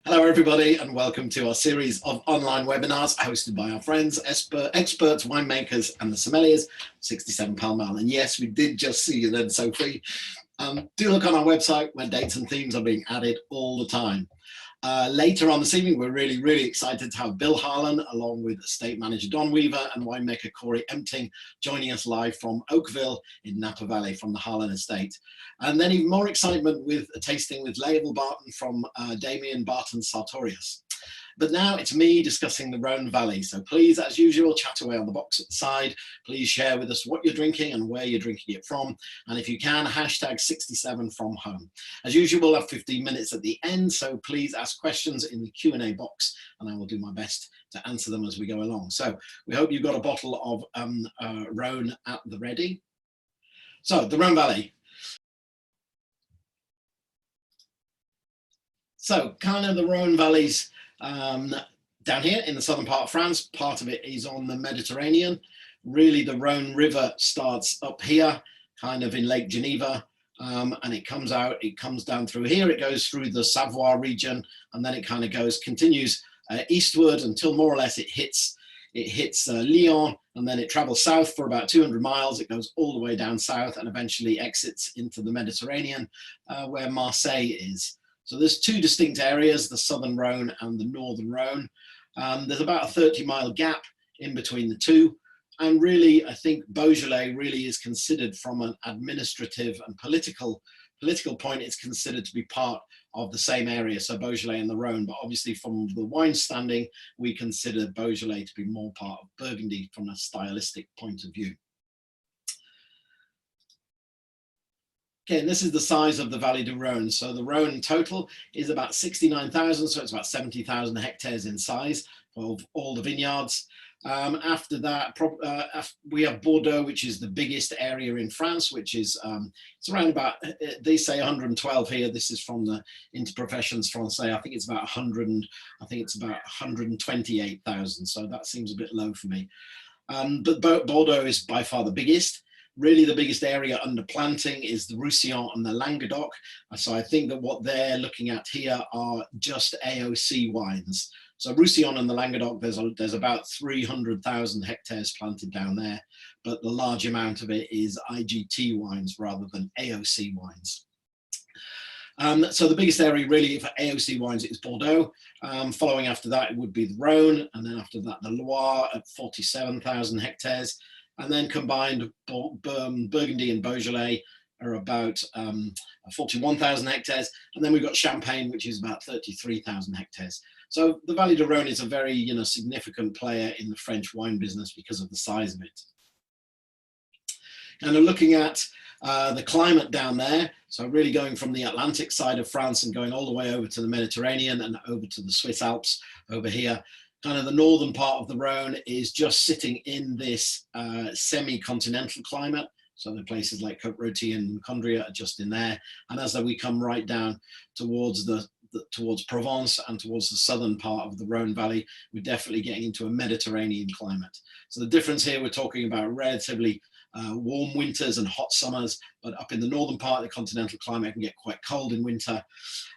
Hello everybody and welcome to our series of online webinars hosted by our friends, experts, winemakers and the sommeliers, 67 Pall Mall. And yes, we did just see you then, Sophie. Do look on our website where dates and themes are being added all the time. Later on this evening, we're really excited to have Bill Harlan along with estate manager Don Weaver and winemaker Corey Empting joining us live from Oakville in Napa Valley from the Harlan estate. And then even more excitement with a tasting with Label Barton from Damien Barton Sartorius. But now it's me discussing the Rhone Valley. So please, as usual, chat away on the box at the side. Please share with us what you're drinking and where you're drinking it from. And if you can, hashtag 67 from home. As usual, we'll have 15 minutes at the end. So please ask questions in the Q&A box and I will do my best to answer them as we go along. So we hope you've got a bottle of Rhone at the ready. So the Rhone Valley. So kind of the Rhone Valley's down here in the southern part of France. Part of it is on the Mediterranean. Really the Rhone River starts up here, kind of in Lake Geneva, and it comes down through here, it goes through the Savoie region, and then it kind of continues eastward until more or less it hits Lyon, and then it travels south for about 200 miles. It goes all the way down south and eventually exits into the Mediterranean, where Marseille is. So there's two distinct areas, the Southern Rhone and the Northern Rhone. There's about a 30-mile gap in between the two. And really, I think Beaujolais really is considered from an administrative and political point, it's considered to be part of the same area, so Beaujolais and the Rhone. But obviously from the wine standing, we consider Beaujolais to be more part of Burgundy from a stylistic point of view. Okay, and this is the size of the Valley du Rhône. So the Rhone in total is about 69,000, so it's about 70,000 hectares in size of all the vineyards. After that, we have Bordeaux, which is the biggest area in France, which is, it's around about, they say 112 here. This is from the Interprofessions Français. I think it's about 128,000. So that seems a bit low for me. But Bordeaux is by far the biggest. Really the biggest area under planting is the Roussillon and the Languedoc. So I think that what they're looking at here are just AOC wines. So Roussillon and the Languedoc, there's about 300,000 hectares planted down there, but the large amount of it is IGT wines rather than AOC wines. So the biggest area really for AOC wines is Bordeaux. Following after that, it would be the Rhone, and then after that, the Loire at 47,000 hectares. And then combined Burgundy and Beaujolais are about 41,000 hectares. And then we've got Champagne, which is about 33,000 hectares. So the Valley du Rhône is a very significant player in the French wine business because of the size of it. And looking at the climate down there, so really going from the Atlantic side of France and going all the way over to the Mediterranean and over to the Swiss Alps over here. Kind of the northern part of the Rhone is just sitting in this semi-continental climate. So the places like Côte-Rôtie and Condrieu are just in there. And as we come right down towards towards Provence and towards the southern part of the Rhone Valley, we're definitely getting into a Mediterranean climate. So the difference here, we're talking about relatively warm winters and hot summers, but up in the northern part of the continental climate, it can get quite cold in winter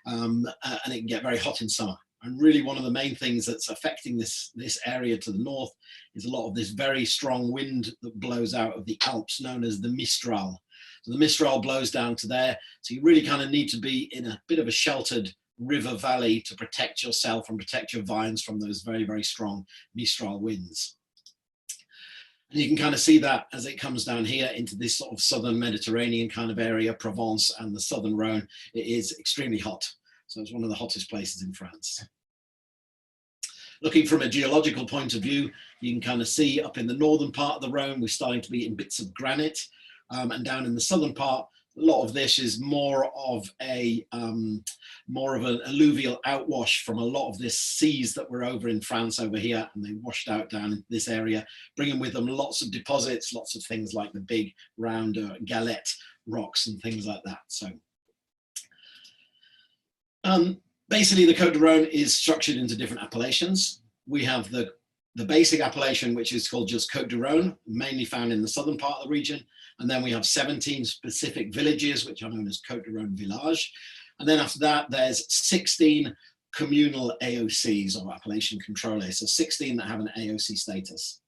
and it can get very hot in summer. And really one of the main things that's affecting this area to the north is a lot of this very strong wind that blows out of the Alps known as the Mistral. So the Mistral blows down to there. So you really kind of need to be in a bit of a sheltered river valley to protect yourself and protect your vines from those very strong Mistral winds. And you can kind of see that as it comes down here into this sort of southern Mediterranean kind of area, Provence and the southern Rhone, it is extremely hot. So it's one of the hottest places in France. Looking from a geological point of view, you can kind of see up in the northern part of the Rhone, we're starting to be in bits of granite. And down in the southern part, a lot of this is more of an alluvial outwash from a lot of this seas that were over in France over here, and they washed out down in this area, bringing with them lots of deposits, lots of things like the big round galette rocks and things like that. So. Basically, the Côte du Rhône is structured into different appellations. We have the basic appellation, which is called just Côte du Rhône, mainly found in the southern part of the region. And then we have 17 specific villages, which are known as Côte du Rhône Village. And then after that, there's 16 communal AOCs, or appellation contrôlées, so 16 that have an AOC status.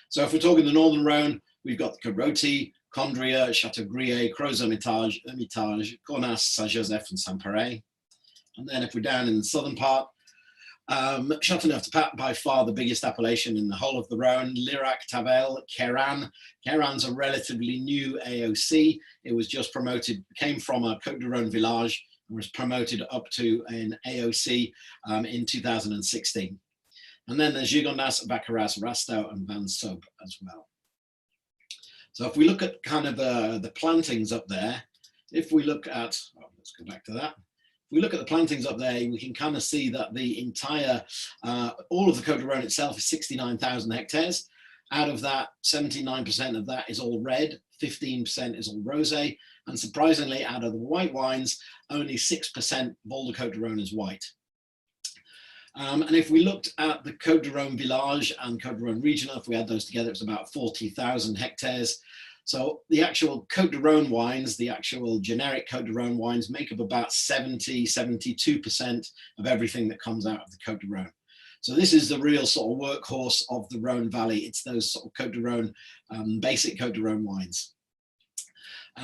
So if we're talking the Northern Rhone, we've got Côte-Rôtie, Condrieu, Châteaubriant, Crozes-Hermitage, Hermitage, Cornas, Saint-Joseph, and Saint-Péray. And then if we're down in the southern part, Châteauneuf-du-Pape, by far the biggest appellation in the whole of the Rhone, Lirac, Tavel, Queyranne. Queyranne's a relatively new AOC. It was just promoted, came from a Côte du Rhône village, and was promoted up to an AOC in 2016. And then there's Gigondas, Baccarat, Rasteau, and Van Soap as well. So if we look at kind of the plantings up there, if we look at, oh, let's go back to that. If we look at the plantings up there, we can kind of see that the entire, all of the Côte du Rhône itself is 69,000 hectares. Out of that, 79% of that is all red, 15% is all rosé, and surprisingly, out of the white wines, only 6% of all the Côte du Rhône is white. And if we looked at the Côte du Rhône village and Côte du Rhône regional, if we add those together, it's about 40,000 hectares. So the actual Côte du Rhône wines, the actual generic Côte du Rhône wines, make up about 72% of everything that comes out of the Côte du Rhône. So this is the real sort of workhorse of the Rhône Valley. It's those sort of Côte du Rhône, basic Côte du Rhône wines.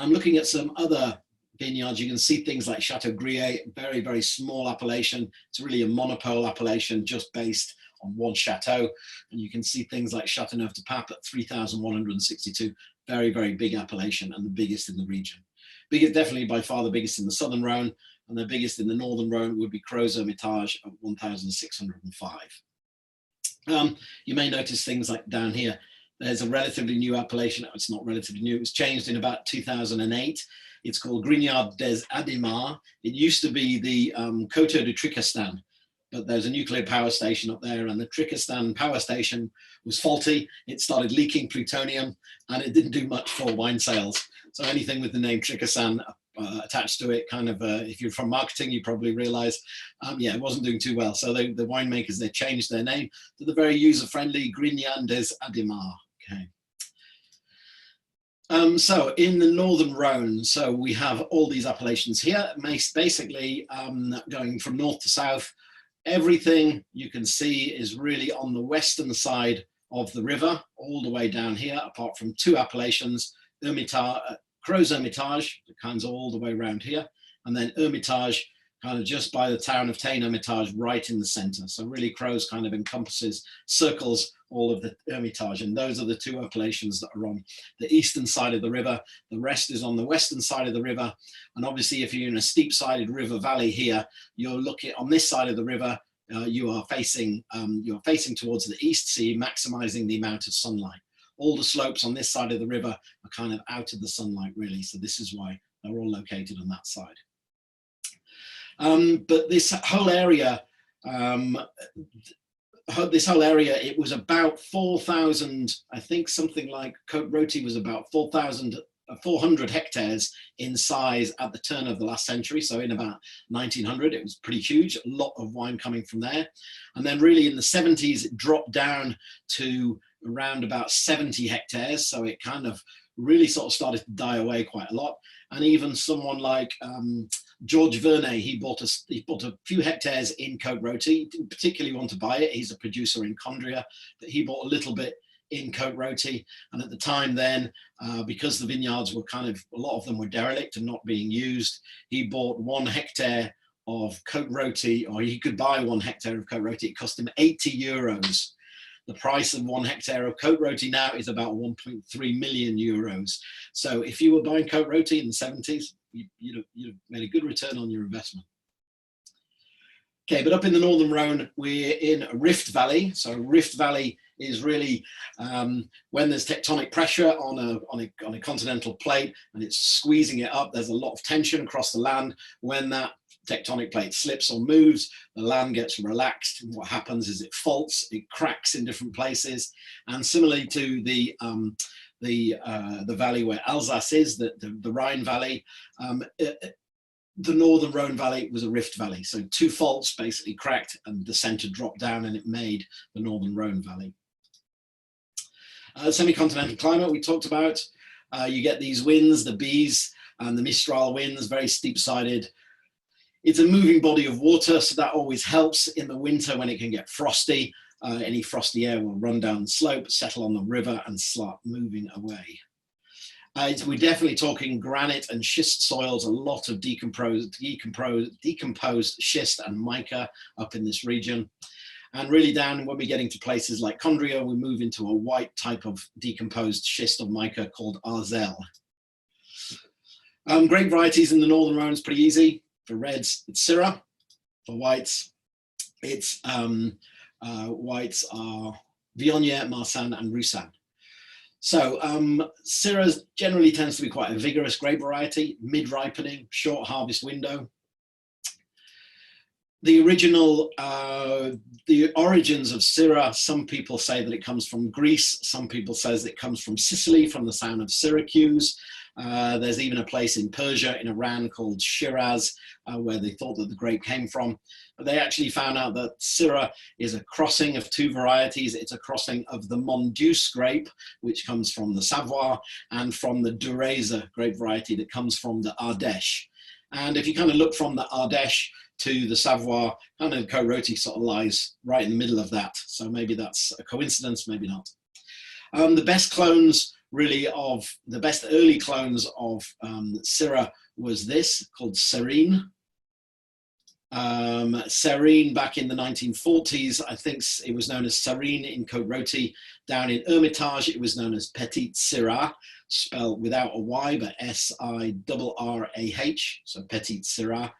Looking at some other vineyards, you can see things like Châteaubriant, very, very small appellation. It's really a monopole appellation just based on one chateau. And you can see things like Châteauneuf-du-Pape at 3,162, very, very big appellation and the biggest in the region. Biggest, definitely by far the biggest in the Southern Rhone, and the biggest in the Northern Rhone would be Crozes-Hermitage at 1,605. You may notice things like down here, there's a relatively new appellation. It's not relatively new, it was changed in about 2008. It's called Grignard des Adémars. It used to be the Coteau de Tricastan, but there's a nuclear power station up there, and the Tricastan power station was faulty. It started leaking plutonium, and it didn't do much for wine sales. So anything with the name Tricastan attached to it, kind of, if you're from marketing, you probably realize, yeah, it wasn't doing too well. So the winemakers, they changed their name to the very user-friendly Grignard des Adémars. Okay. So in the Northern Rhone, so we have all these appellations here, basically going from north to south. Everything you can see is really on the western side of the river, all the way down here, apart from two appellations, Crozes-Hermitage, that comes all the way around here, and then Hermitage, kind of just by the town of Tain-Hermitage, right in the center. So really Crozes kind of encompasses, circles all of the Hermitage, and those are the two appellations that are on the eastern side of the river. The rest is on the western side of the river, and obviously if you're in a steep-sided river valley here, you're looking on this side of the river, you're facing towards the east, so you're maximizing the amount of sunlight. All the slopes on this side of the river are kind of out of the sunlight, really, so this is why they're all located on that side. But this whole area, it was about 4,000, I think something like Côte-Rôtie was about 4,400 hectares in size at the turn of the last century. So in about 1900, it was pretty huge, a lot of wine coming from there. And then really in the 70s, it dropped down to around about 70 hectares. So it kind of really sort of started to die away quite a lot. And even someone like George Vernet, he bought a few hectares in Côte-Rôtie. He didn't particularly want to buy it. He's a producer in Condrieu, but he bought a little bit in Côte-Rôtie. And at the time then, because the vineyards were kind of, a lot of them were derelict and not being used, he bought 1 hectare of Côte-Rôtie, or he could buy 1 hectare of Côte-Rôtie. It cost him 80 euros. The price of 1 hectare of Côte-Rôtie now is about 1.3 million euros. So if you were buying Côte-Rôtie in the 70s, you'd have made a good return on your investment. Okay, but up in the Northern Rhone, we're in a rift valley. So rift valley is really when there's tectonic pressure on a continental plate and it's squeezing it up, there's a lot of tension across the land. When that tectonic plate slips or moves, the land gets relaxed, and what happens is it faults, it cracks in different places. And similarly to the valley where Alsace is, the Rhine Valley, the Northern Rhone Valley was a rift valley. So 2 faults basically cracked and the center dropped down, and it made the Northern Rhone Valley. Semi-continental climate we talked about. You get these winds, the Bise and the Mistral winds, very steep-sided. It's a moving body of water, so that always helps in the winter when it can get frosty. Any frosty air will run down the slope, settle on the river, and start moving away. We're definitely talking granite and schist soils, a lot of decomposed schist and mica up in this region. And really down when we're getting to places like Condria, we move into a white type of decomposed schist or mica called arzel. Grape varieties in the Northern Rhone is pretty easy. For reds, it's Syrah. For whites, it's whites are Viognier, Marsanne, and Roussanne. So Syrah generally tends to be quite a vigorous grape variety, mid-ripening, short harvest window. The origins of Syrah, some people say that it comes from Greece, some people say it comes from Sicily, from the sound of Syracuse. There's even a place in Persia, in Iran, called Shiraz, where they thought that the grape came from. But they actually found out that Syrah is a crossing of two varieties. It's a crossing of the Monduce grape, which comes from the Savoie, and from the Dureza grape variety that comes from the Ardèche. And if you kind of look from the Ardèche to the Savoie, kind of Côte-Rôtie sort of lies right in the middle of that. So maybe that's a coincidence, maybe not. The best clones really of, the best early clones of Syrah was this, called Serine. Serine back in the 1940s, I think it was known as Serine in Côte-Rôtie. Down in Hermitage, it was known as Petite Syrah, spelled without a Y, but S-I-R-R-A-H, so Petite Syrah.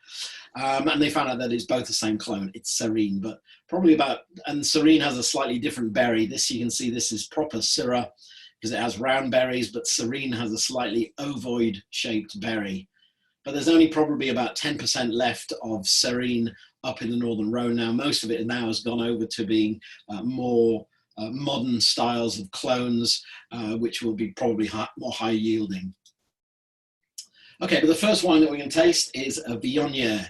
And they found out that it's both the same clone, it's Serine, but probably about, and Serine has a slightly different berry. This, you can see this is proper Syrah because it has round berries, but Serine has a slightly ovoid shaped berry. But there's only probably about 10% left of Serine up in the Northern Rhone now. Most of it now has gone over to being more modern styles of clones, which will be probably more high yielding. Okay, but the first wine that we're going to taste is a Viognier.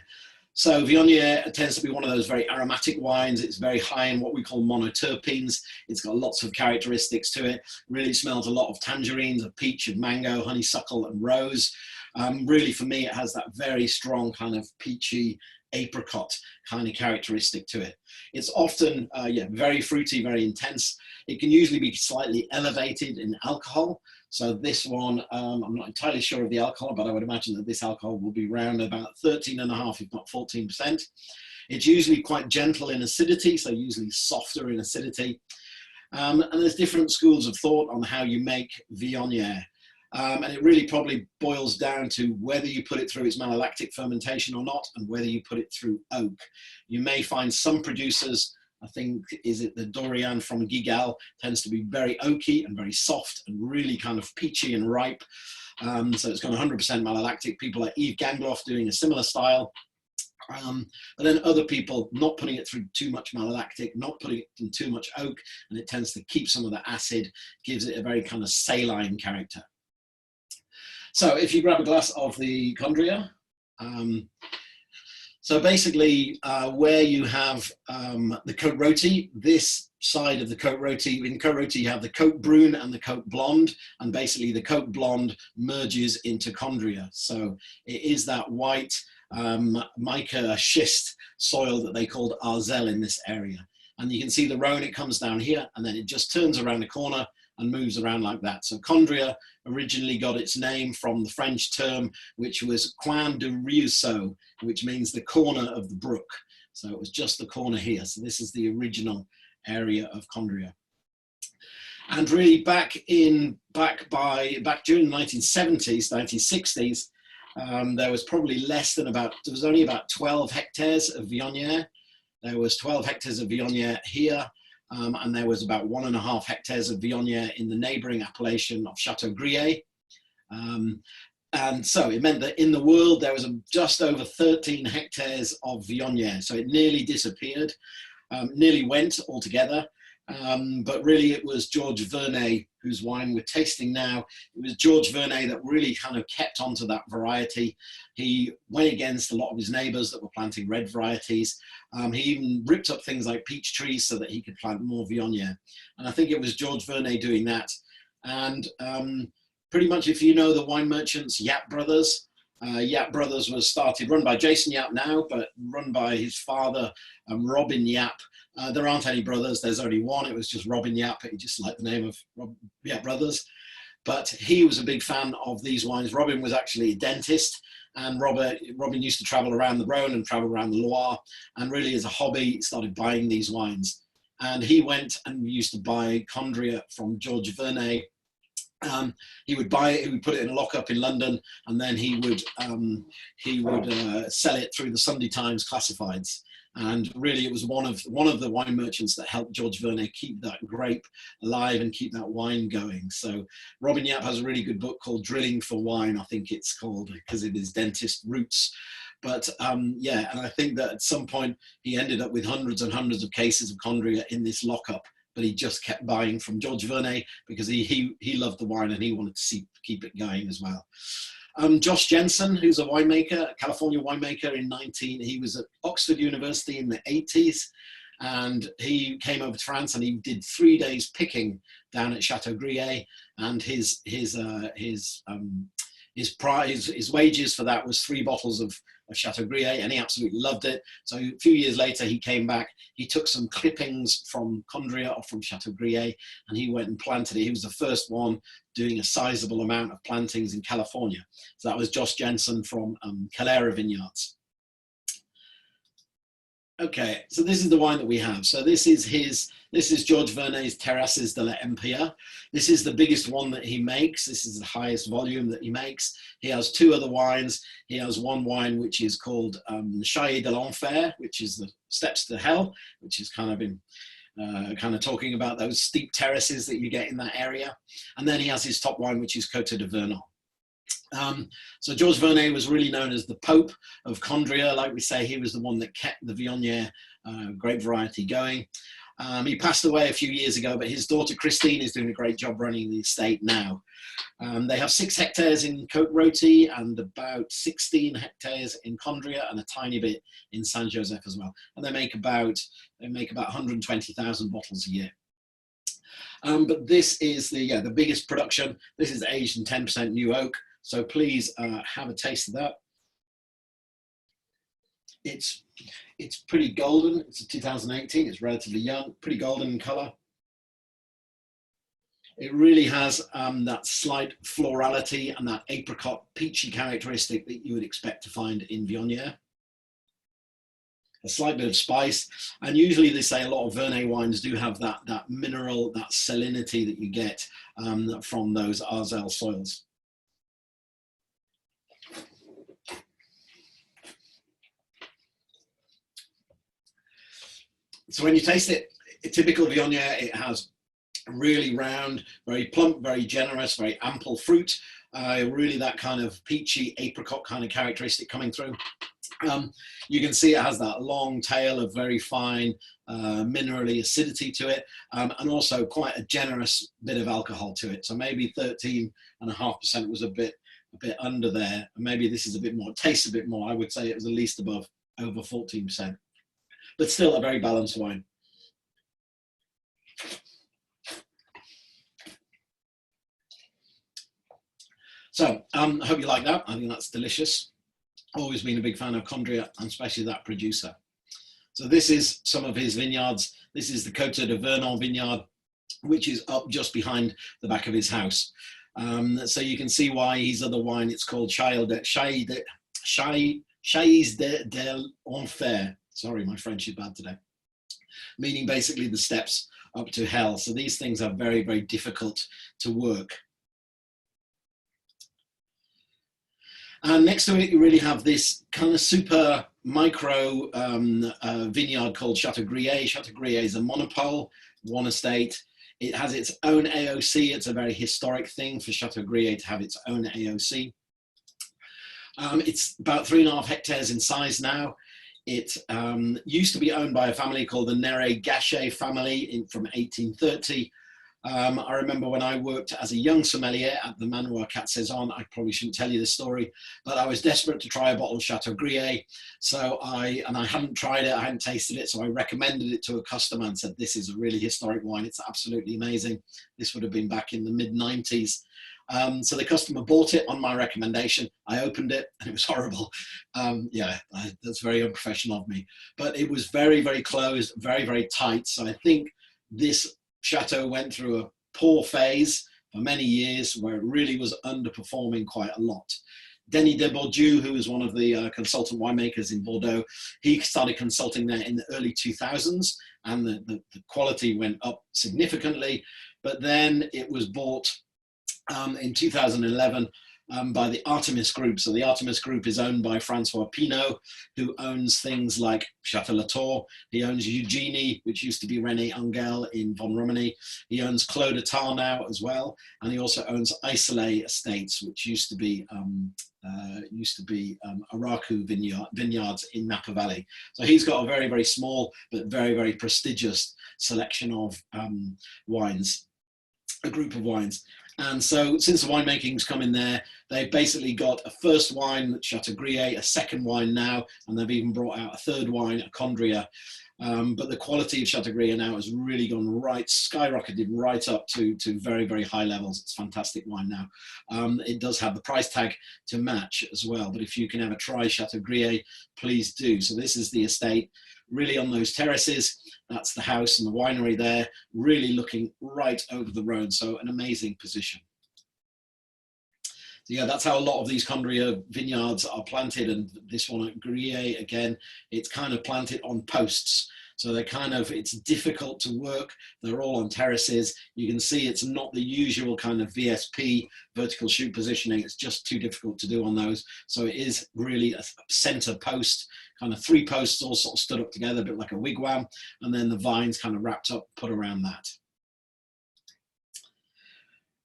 So Viognier tends to be one of those very aromatic wines. It's very high in what we call monoterpenes. It's got lots of characteristics to it. Really smells a lot of tangerines, of peach, of mango, honeysuckle, and rose. Really, for me, it has that very strong kind of peachy apricot kind of characteristic to it. It's often, very fruity, very intense. It can usually be slightly elevated in alcohol. So this one, I'm not entirely sure of the alcohol, but I would imagine that this alcohol will be around about 13.5, if not 14%. It's usually quite gentle in acidity, so usually softer in acidity. And there's different schools of thought on how you make Viognier. And it really probably boils down to whether you put it through its malolactic fermentation or not, and whether you put it through oak. You may find some producers, I think, is it the Dorian from Gigal, tends to be very oaky and very soft and really kind of peachy and ripe. So it's got 100% malolactic. People like Yves Gangloff doing a similar style. But then other people not putting it through too much malolactic, not putting it in too much oak, and it tends to keep some of the acid, gives it a very kind of saline character. So if you grab a glass of the Condria, so basically where you have the Côte-Rôtie, this side of the Côte-Rôtie, in Côte-Rôtie you have the Côte Brune and the Côte Blonde, and basically the Côte Blonde merges into Condria. So it is that white mica schist soil that they called arzel in this area. And you can see the Rhone, it comes down here and then it just turns around the corner and moves around like that. So Condria originally got its name from the French term, which was coin de ruisseau, which means the corner of the brook. So it was just the corner here. So this is the original area of Condria. And really back during the 1970s, 1960s, there was probably there was only about 12 hectares of Viognier. There was 12 hectares of Viognier here. And there was about 1.5 hectares of Viognier in the neighboring appellation of Château-Grier. And so it meant that in the world, there was just over 13 hectares of Viognier. So it nearly disappeared, nearly went altogether. But really it was George Vernet, whose wine we're tasting now. It was George Vernet that really kind of kept onto that variety. He went against a lot of his neighbors that were planting red varieties. He even ripped up things like peach trees so that he could plant more Viognier. And I think it was George Vernet doing that. And pretty much if you know the wine merchants, Yap Brothers, Yap Brothers was run by Jason Yap now, but run by his father, Robin Yap. There aren't any brothers, there's only one. It was just Robin Yap. He just liked the name of Yap Brothers. But he was a big fan of these wines. Robin was actually a dentist, and Robin used to travel around the Rhone and travel around the Loire, and really as a hobby started buying these wines. And he went and used to buy Condrieu from George Vernet. He would buy it, he would put it in a lockup in London, and then he would sell it through the Sunday Times classifieds. And really, it was one of the wine merchants that helped George Vernet keep that grape alive and keep that wine going. So Robin Yap has a really good book called Drilling for Wine, I think it's called, because it is dentist roots. But yeah, and I think that at some point he ended up with hundreds and hundreds of cases of Condrieu in this lockup, but he just kept buying from George Vernet because he loved the wine and he wanted to keep it going as well. Josh Jensen, who's a winemaker, a California winemaker he was at Oxford University in the 80s, and he came over to France and he did 3 days picking down at Chateau Grier, and his wages for that was 3 bottles of Chateau Grier, and he absolutely loved it. So a few years later, he came back. He took some clippings from Condrieu or from Chateau Grier, and he went and planted it. He was the first one doing a sizable amount of plantings in California. So that was Josh Jensen from Calera Vineyards. Okay, so this is the wine that we have. So this is George Vernet's Terrasses de l'Empire. This is the biggest one that he makes. This is the highest volume that he makes. He has 2 other wines. He has one wine which is called Chailles de l'Enfer, which is the steps to hell, which is kind of talking about those steep terraces that you get in that area. And then he has his top wine, which is Côte de Vernon. So George Vernet was really known as the Pope of Condrieu. Like we say, he was the one that kept the Viognier grape variety going. He passed away a few years ago, but his daughter Christine is doing a great job running the estate now. They have 6 hectares in Côte Rôtie and about 16 hectares in Condrieu and a tiny bit in Saint Joseph as well. And they make about 120,000 bottles a year. But this is the biggest production. This is aged in 10% new oak. So please have a taste of that. It's pretty golden. It's a 2018. It's relatively young, pretty golden in color. It really has that slight florality and that apricot peachy characteristic that you would expect to find in Viognier. A slight bit of spice, and usually they say a lot of Vernet wines do have that mineral, that salinity that you get from those Arzell soils. So when you taste it, a typical Viognier, it has really round, very plump, very generous, very ample fruit, really that kind of peachy apricot kind of characteristic coming through. You can see it has that long tail of very fine minerally acidity to it, and also quite a generous bit of alcohol to it. So maybe 13.5% was a bit under there. Maybe this is a bit more, it tastes a bit more. I would say it was at least over 14%. But still a very balanced wine. So I hope you like that. I think that's delicious. Always been a big fan of Condrieu, and especially that producer. So this is some of his vineyards. This is the Côte de Vernon vineyard, which is up just behind the back of his house. So you can see why his other wine, it's called Chailles de l'Enfer. Sorry, my French is bad today. Meaning basically the steps up to hell. So these things are very, very difficult to work. And next to it, you really have this kind of super micro vineyard called Chateau Grier. Chateau Grier is a monopole, one estate. It has its own AOC. It's a very historic thing for Chateau Grier to have its own AOC. It's about 3.5 hectares in size now. It used to be owned by a family called the Neret-Gachet family from 1830. I remember when I worked as a young sommelier at the Manoir 4 Saisons, I probably shouldn't tell you this story, but I was desperate to try a bottle of Chateau Grier. So I hadn't tried it, I hadn't tasted it, so I recommended it to a customer and said, this is a really historic wine, it's absolutely amazing. This would have been back in the mid-90s. So the customer bought it on my recommendation. I opened it and it was horrible. Yeah, that's very unprofessional of me. But it was very, very closed, very, very tight. So I think this chateau went through a poor phase for many years where it really was underperforming quite a lot. Denis de Bourdieu, who was one of the consultant winemakers in Bordeaux, he started consulting there in the early 2000s, and the quality went up significantly. But then it was bought in 2011 by the Artemis Group. So the Artemis Group is owned by Francois Pinault, who owns things like Château Latour. He owns Eugenie, which used to be René Angel in Von Romani. He owns Clos de Tar now as well. And he also owns Isolé Estates, which used to be Araku vineyards in Napa Valley. So he's got a very, very small, but very, very prestigious selection of wines, a group of wines. And so since the winemaking's come in there, they've basically got a first wine, Chateau Grier, a second wine now, and they've even brought out a third wine, a Condrieu. But the quality of Chateau Grier now has really gone skyrocketed right up to very, very high levels. It's fantastic wine now. It does have the price tag to match as well. But if you can ever try Chateau Grier, please do. So this is the estate, really on those terraces. That's the house and the winery there, really looking right over the Rhone. So an amazing position. So yeah, that's how a lot of these Condrieu vineyards are planted. And this one at Grier, again, it's kind of planted on posts. So they're it's difficult to work. They're all on terraces. You can see it's not the usual kind of VSP, vertical shoot positioning. It's just too difficult to do on those. So it is really a center post, kind of 3 posts all sort of stood up together, a bit like a wigwam. And then the vines kind of wrapped up, put around that.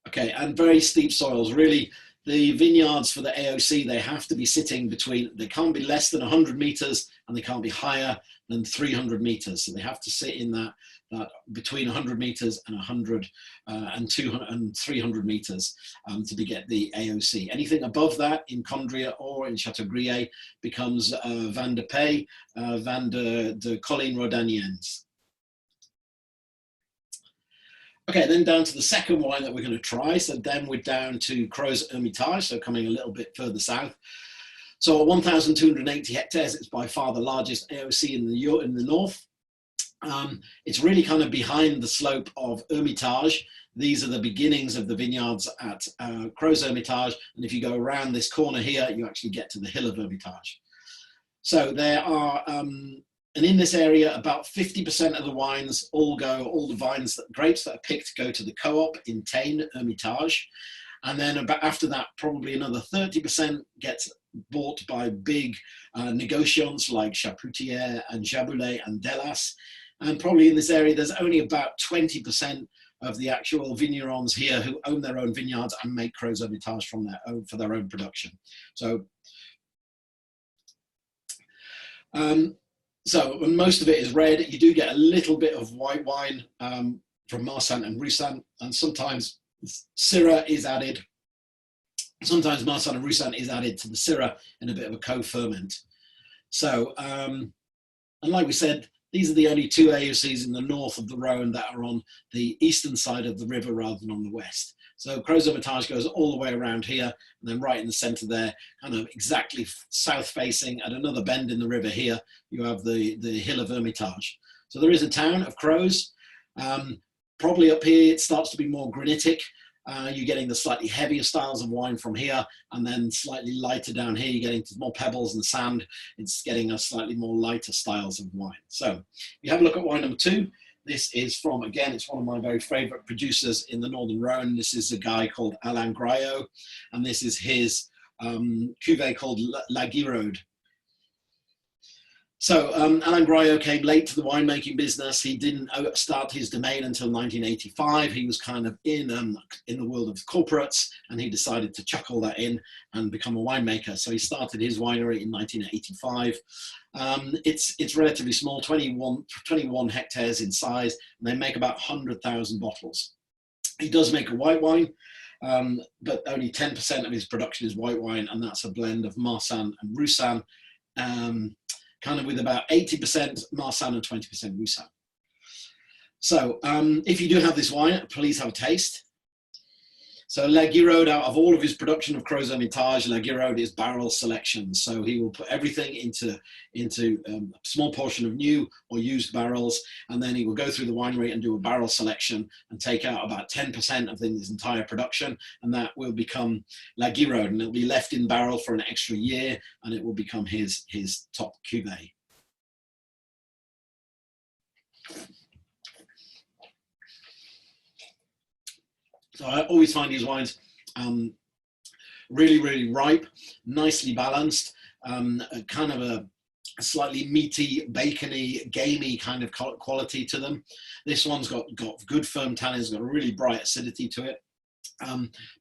Okay, and very steep soils, really. The vineyards for the AOC, they have to be sitting between, they can't be less than 100 meters and they can't be higher than 300 meters. So they have to sit in that between 100 meters and 100 and 200 and 300 meters to get the AOC. Anything above that in Condrieu or in Chateau Grier becomes Vin de Paix, Vin de Collines Rodaniennes. Okay, then down to the second wine that we're going to try. So then we're down to Crozes Hermitage, so coming a little bit further south. So at 1,280 hectares, it's by far the largest AOC in the north. It's really kind of behind the slope of Hermitage. These are the beginnings of the vineyards at Crozes Hermitage. And if you go around this corner here, you actually get to the hill of Hermitage. So there are... and in this area, about 50% of the wines all the grapes that are picked go to the co-op in Tain, Hermitage. And then after that, probably another 30% gets bought by big negociants like Chapoutier and Jaboulet and Delas. And probably in this area, there's only about 20% of the actual vignerons here who own their own vineyards and make Crozes Hermitage for their own production. So most of it is red. You do get a little bit of white wine from Marsanne and Roussanne, and sometimes Syrah is added. Sometimes Marsanne and Roussanne is added to the Syrah in a bit of a co-ferment. So, and like we said, these are the only 2 AOCs in the north of the Rhone that are on the eastern side of the river rather than on the west. So Crozes Hermitage goes all the way around here, and then right in the center there, kind of exactly south facing at another bend in the river here, you have the hill of Hermitage. So there is a town of Crozes. Probably up here, it starts to be more granitic. You're getting the slightly heavier styles of wine from here, and then slightly lighter down here. You're getting to more pebbles and sand. It's getting a slightly more lighter styles of wine. So if you have a look at wine number 2, this is from, again, it's one of my very favorite producers in the Northern Rhone. This is a guy called Alain Graillot, and this is his cuvée called La Guiraude. So Alain Graillot came late to the winemaking business. He didn't start his domain until 1985. He was kind of in the world of corporates, and he decided to chuck all that in and become a winemaker. So he started his winery in 1985. It's relatively small, 21 hectares in size, and they make about 100,000 bottles. He does make a white wine, but only 10% of his production is white wine, and that's a blend of Marsanne and Roussanne. Kind of with about 80% Marsanne and 20% Roussanne. So if you do have this wine, please have a taste. So Laguerre, out of all of his production of Crozes Hermitage, Laguerre is barrel selection. So he will put everything into a small portion of new or used barrels, and then he will go through the winery and do a barrel selection and take out about 10% of his entire production, and that will become Laguerre, and it'll be left in barrel for an extra year, and it will become his top cuvee. So I always find these wines really, really ripe, nicely balanced, kind of a slightly meaty, bacony, gamey kind of quality to them. This one's got good firm tannins, got a really bright acidity to it.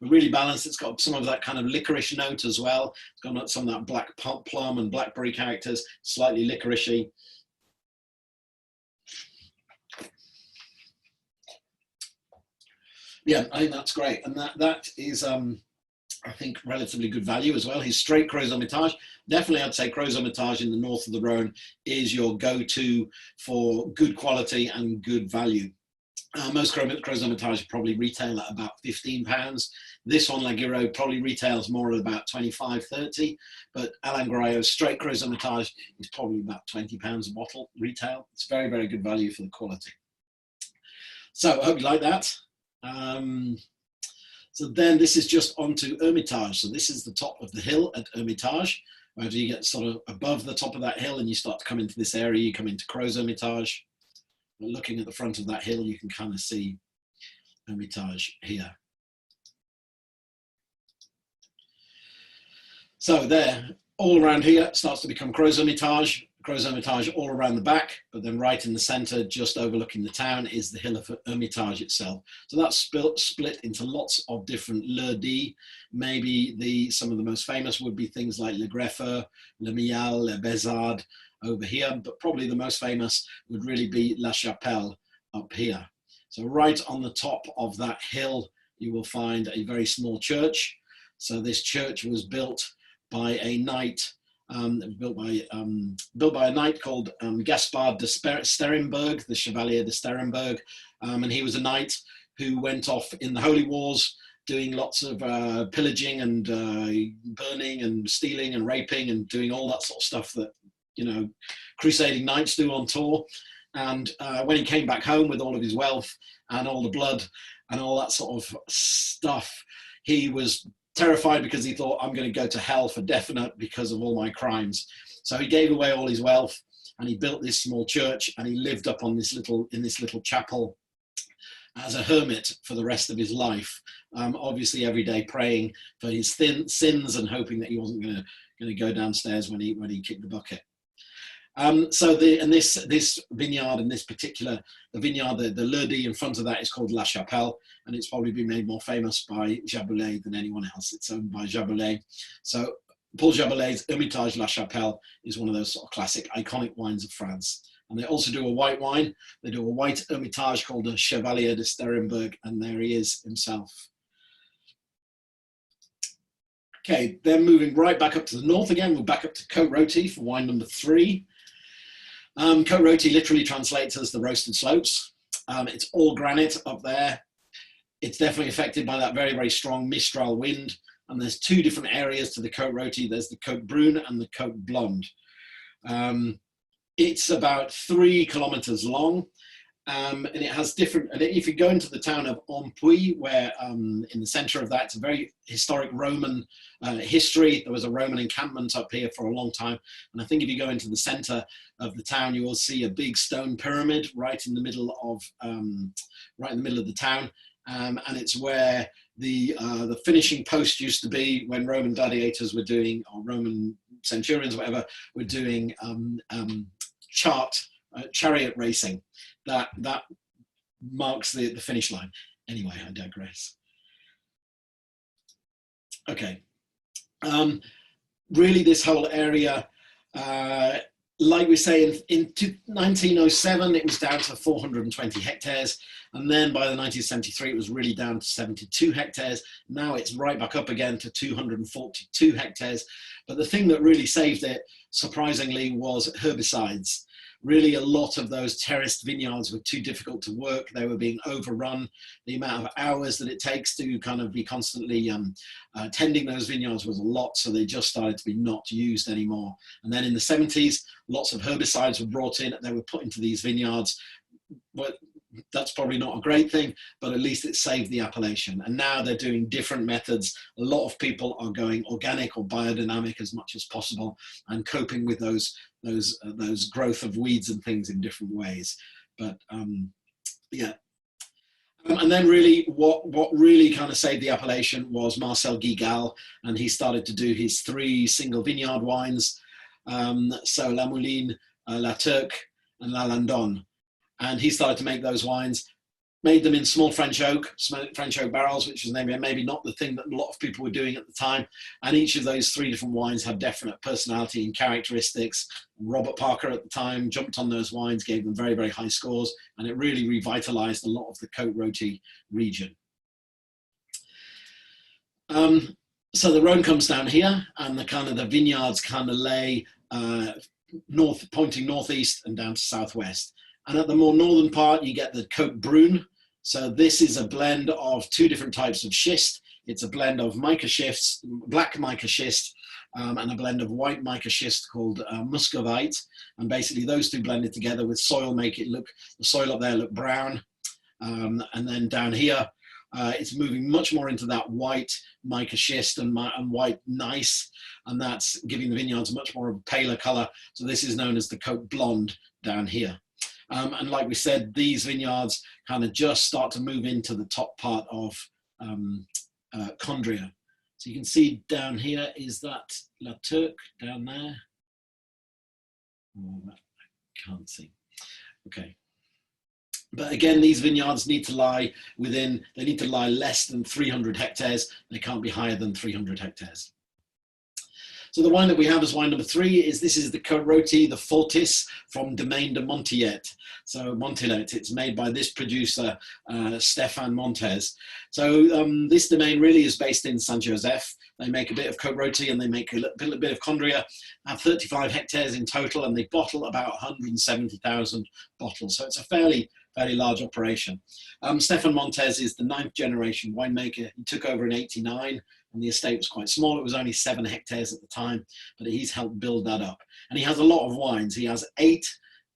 Really balanced. It's got some of that kind of licorice note as well. It's got some of that black plum and blackberry characters, slightly licoricey. Yeah, I think that's great, and that is I think relatively good value as well. His straight Crozes Hermitage, definitely I'd say Crozes Hermitage in the north of the Rhone is your go-to for good quality and good value. Most Crozes Hermitage probably retail at about £15. This one, Laguerre, probably retails more at about 25, 30, but Alain Graillet's straight Crozes Hermitage is probably about £20 a bottle retail. It's very, very good value for the quality. So I hope you like that. So then this is just onto Hermitage. So this is the top of the hill at Hermitage. After you get sort of above the top of that hill and you start to come into this area, you come into Crozes Hermitage. And looking at the front of that hill, you can kind of see Hermitage here. So there, all around here starts to become Crozes Hermitage. Crozes Hermitage all around the back, but then right in the center, just overlooking the town, is the hill of Hermitage itself. So that's split into lots of different leurs. Maybe some of the most famous would be things like Le Greffe, Le Mial, Le Bézard over here, but probably the most famous would really be La Chapelle up here. So right on the top of that hill, you will find a very small church. So this church was built by a knight, built by a knight called Gaspard de Sterenberg, the Chevalier de Sterenberg, and he was a knight who went off in the Holy Wars doing lots of pillaging and burning and stealing and raping and doing all that sort of stuff that, you know, crusading knights do on tour. And when he came back home with all of his wealth and all the blood and all that sort of stuff, he was terrified because he thought, I'm going to go to hell for definite because of all my crimes. So he gave away all his wealth and he built this small church, and he lived up on this in this little chapel as a hermit for the rest of his life. Obviously every day praying for his sins and hoping that he wasn't going to go downstairs when he kicked the bucket. So this vineyard, and this particular vineyard, the leurs in front of that is called La Chapelle, and it's probably been made more famous by Jaboulet than anyone else. It's owned by Jaboulet. So Paul Jaboulet's Hermitage La Chapelle is one of those sort of classic, iconic wines of France. And they also do a white wine. They do a white Hermitage called the Chevalier de Sterenberg, and there he is himself. Okay, then moving right back up to the north again, we're back up to Côte Rôtie for wine number 3. Côte Rôtie literally translates as the roasted slopes. It's all granite up there. It's definitely affected by that very, very strong Mistral wind. And there's 2 different areas to the Côte Rôtie. There's the Côte Brune and the Côte Blonde. It's about 3 kilometers long. And it has different, and if you go into the town of Ampuis, where in the center of that, it's a very historic Roman history. There was a Roman encampment up here for a long time. And I think if you go into the center of the town, you will see a big stone pyramid right in the middle of the town. And it's where the finishing post used to be when Roman gladiators were doing, or Roman centurions, whatever, were doing chariot racing. That marks the finish line. Anyway, I digress. Okay. Really, this whole area, like we say, in 1907, it was down to 420 hectares. And then by the 1973, it was really down to 72 hectares. Now it's right back up again to 242 hectares. But the thing that really saved it, surprisingly, was herbicides. really a lot of those terraced vineyards were too difficult to work. They were being overrun. The amount of hours that it takes to kind of be constantly tending those vineyards was a lot, so they just started to be not used anymore. And then in the 70s, lots of herbicides were brought in. They were put into these vineyards. But that's probably not a great thing, but at least it saved the appellation. And now they're doing different methods. A lot of people are going organic or biodynamic as much as possible and coping with those growth of weeds and things in different ways. But yeah. And then really what really kind of saved the appellation was Marcel Guigal, and he started to do his 3 single vineyard wines. So La Mouline, La Turque, and La Landonne. And he started to make those wines, made them in small French oak barrels, which was maybe not the thing that a lot of people were doing at the time. And each of those 3 different wines had definite personality and characteristics. Robert Parker at the time jumped on those wines, gave them very, very high scores, and it really revitalized a lot of the Côte-Rôtie region. So the Rhone comes down here, and the vineyards kind of lay pointing northeast and down to southwest. And at the more northern part, you get the Côte Brune. So this is a blend of 2 different types of schist. It's a blend of mica schists, black mica schist, and a blend of white mica schist called muscovite. And basically those 2 blended together with soil make it look, the soil up there look brown. And then down here, it's moving much more into that white mica schist and white gneiss. And that's giving the vineyards much more of a paler color. So this is known as the Côte Blonde down here. And like we said, these vineyards kind of just start to move into the top part of Condrieu. So you can see down here is that La Turque down there. Oh, I can't see. Okay. But again, these vineyards need to lie less than 300 hectares. They can't be higher than 300 hectares. So the wine that we have as wine number 3 is the Côte-Rôtie, the Fortis from Domaine de Montillet. So Montillet, it's made by this producer, Stéphane Montes. So this domain really is based in Saint-Joseph. They make a bit of Côte-Rôtie and they make a little bit of Condrieu, have 35 hectares in total, and they bottle about 170,000 bottles. So it's a fairly large operation. Stéphane Montes is the 9th generation winemaker. He took over in '89. And the estate was quite small. It was only 7 hectares at the time, but he's helped build that up. And he has a lot of wines. He has 8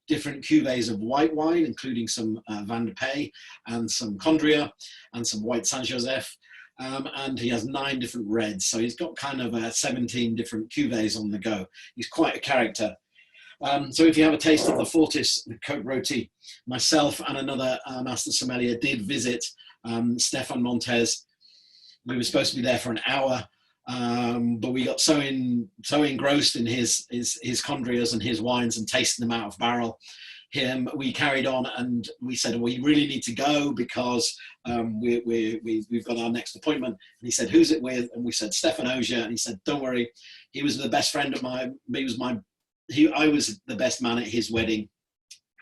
different cuvées of white wine, including some Van de Pey and some Condrieu and some white Saint-Joseph. And he has 9 different reds. So he's got kind of 17 different cuvées on the go. He's quite a character. So if you have a taste of the Fortis, the Côte-Rôtie, myself and another master sommelier did visit Stéphane Montes. We were supposed to be there for an hour, but we got so engrossed in his Condrieux and his wines and tasting them out of barrel. We carried on and we said, we really need to go because we've got our next appointment. And he said, who's it with? And we said, Stéphane Auger. And he said, don't worry. He was the best friend of mine. I was the best man at his wedding.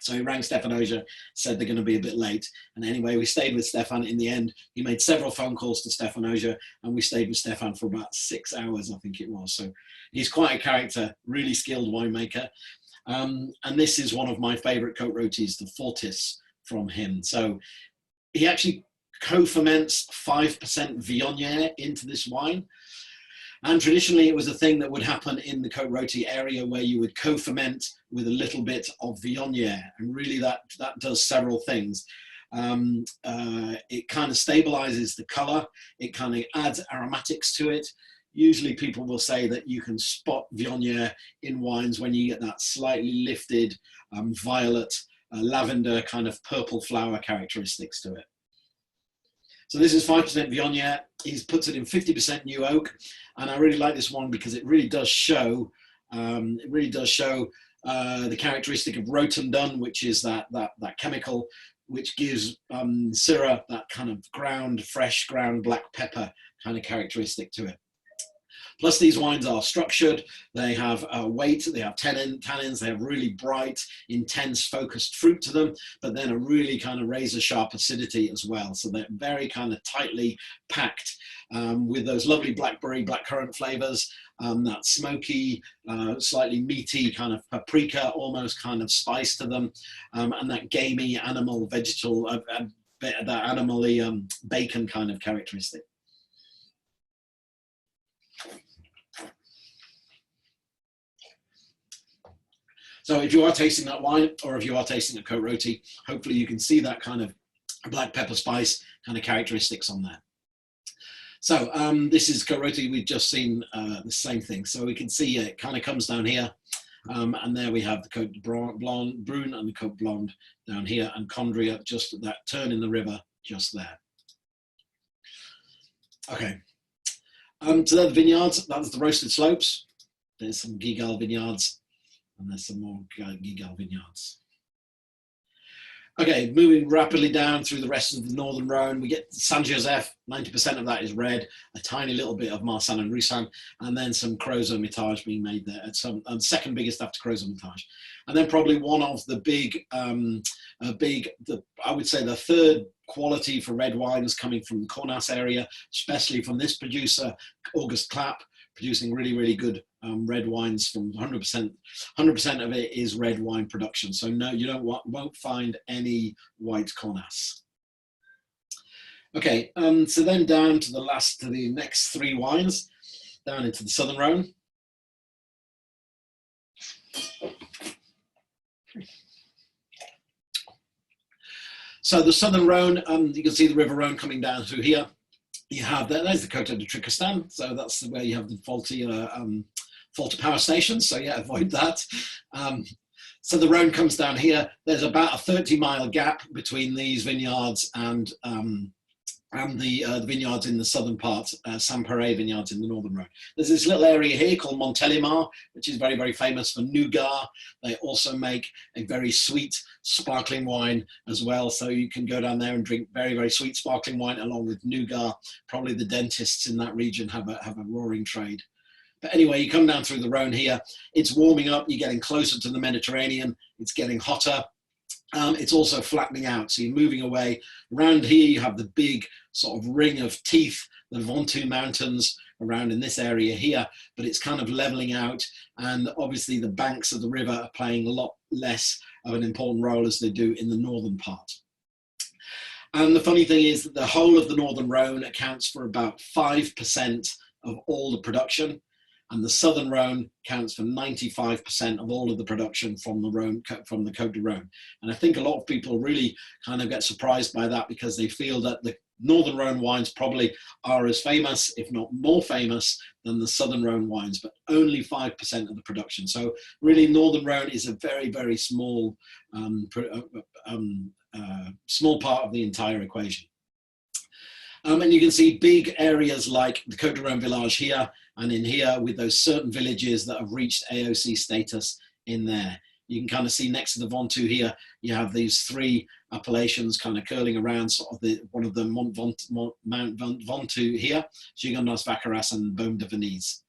So he rang Stéphane Auger, said they're going to be a bit late. And anyway, we stayed with Stéphane in the end. He made several phone calls to Stéphane Auger, and we stayed with Stéphane for about 6 hours, I think it was. So he's quite a character, really skilled winemaker. And this is one of my favorite Côte-Rôties, the Fortis from him. So he actually co-ferments 5% Viognier into this wine. And traditionally, it was a thing that would happen in the Côte-Rôtie area where you would co-ferment with a little bit of Viognier. And really that does several things. It kind of stabilizes the color. It kind of adds aromatics to it. Usually people will say that you can spot Viognier in wines when you get that slightly lifted violet, lavender kind of purple flower characteristics to it. So this is 5% Viognier. He puts it in 50% new oak. And I really like this one because it really does show, the characteristic of rotundun, which is that chemical which gives Syrah that kind of fresh ground black pepper kind of characteristic to it. Plus these wines are structured, they have weight, they have tannins, they have really bright, intense, focused fruit to them, but then a really kind of razor sharp acidity as well. So they're very kind of tightly packed with those lovely blackberry, blackcurrant flavors, that smoky, slightly meaty kind of paprika, almost kind of spice to them, and that gamey animal, vegetal, that animally bacon kind of characteristic. So if you are tasting that wine, or if you are tasting a Côte Rôtie, hopefully you can see that kind of black pepper spice kind of characteristics on there. So this is Côte Rôtie. We've just seen the same thing. So we can see it kind of comes down here. And there we have the Côte Brune and the Côte Blonde down here, and Condria just at that turn in the river just there. Okay. So they're the vineyards. That's the roasted slopes. There's some Guigal vineyards. And there's some more Guigal vineyards. Okay, moving rapidly down through the rest of the northern Rhone, we get Saint-Joseph. 90% of that is red, a tiny little bit of Marsanne and Roussanne, and then some Crozes-Hermitage being made there. It's second biggest after Crozes-Hermitage. And then probably one of the I would say the third quality for red wines coming from the Cornas area, especially from this producer, August Clapp, producing really, really good red wines from 100%. 100% of it is red wine production. So no, you won't find any white Cornas. Okay, so then down to the next three wines, down into the Southern Rhone. So the Southern Rhone, you can see the River Rhone coming down through here. You have there's the Côte de Tricastin, so that's where you have the faulty power stations. So yeah, avoid that. So the Rhone comes down here. There's about a 30-mile gap between these vineyards and the vineyards in the southern part, Saint-Péray vineyards in the northern Rhone. There's this little area here called Montélimar, which is very, very famous for nougat. They also make a very sweet sparkling wine as well. So you can go down there and drink very, very sweet sparkling wine along with nougat. Probably the dentists in that region have a roaring trade. But anyway, you come down through the Rhone here. It's warming up. You're getting closer to the Mediterranean. It's getting hotter. It's also flattening out, so you're moving away. Around here, you have the big sort of ring of teeth, the Ventoux Mountains around in this area here, but it's kind of leveling out, and obviously the banks of the river are playing a lot less of an important role as they do in the northern part. And the funny thing is that the whole of the northern Rhone accounts for about 5% of all the production, and the southern Rhone counts for 95% of all of the production from the Rhone, from the Côte de Rhone. And I think a lot of people really kind of get surprised by that, because they feel that the northern Rhone wines probably are as famous, if not more famous, than the southern Rhone wines, but only 5% of the production. So really, northern Rhone is a very, very small, small part of the entire equation. And you can see big areas like the Côte de Rhone village here, and in here with those certain villages that have reached AOC status in there. You can kind of see next to the Ventoux here, you have these three appellations kind of curling around, sort of one of the Mount Ventoux here, Gigondas, Vacheras, and Baume de Venise.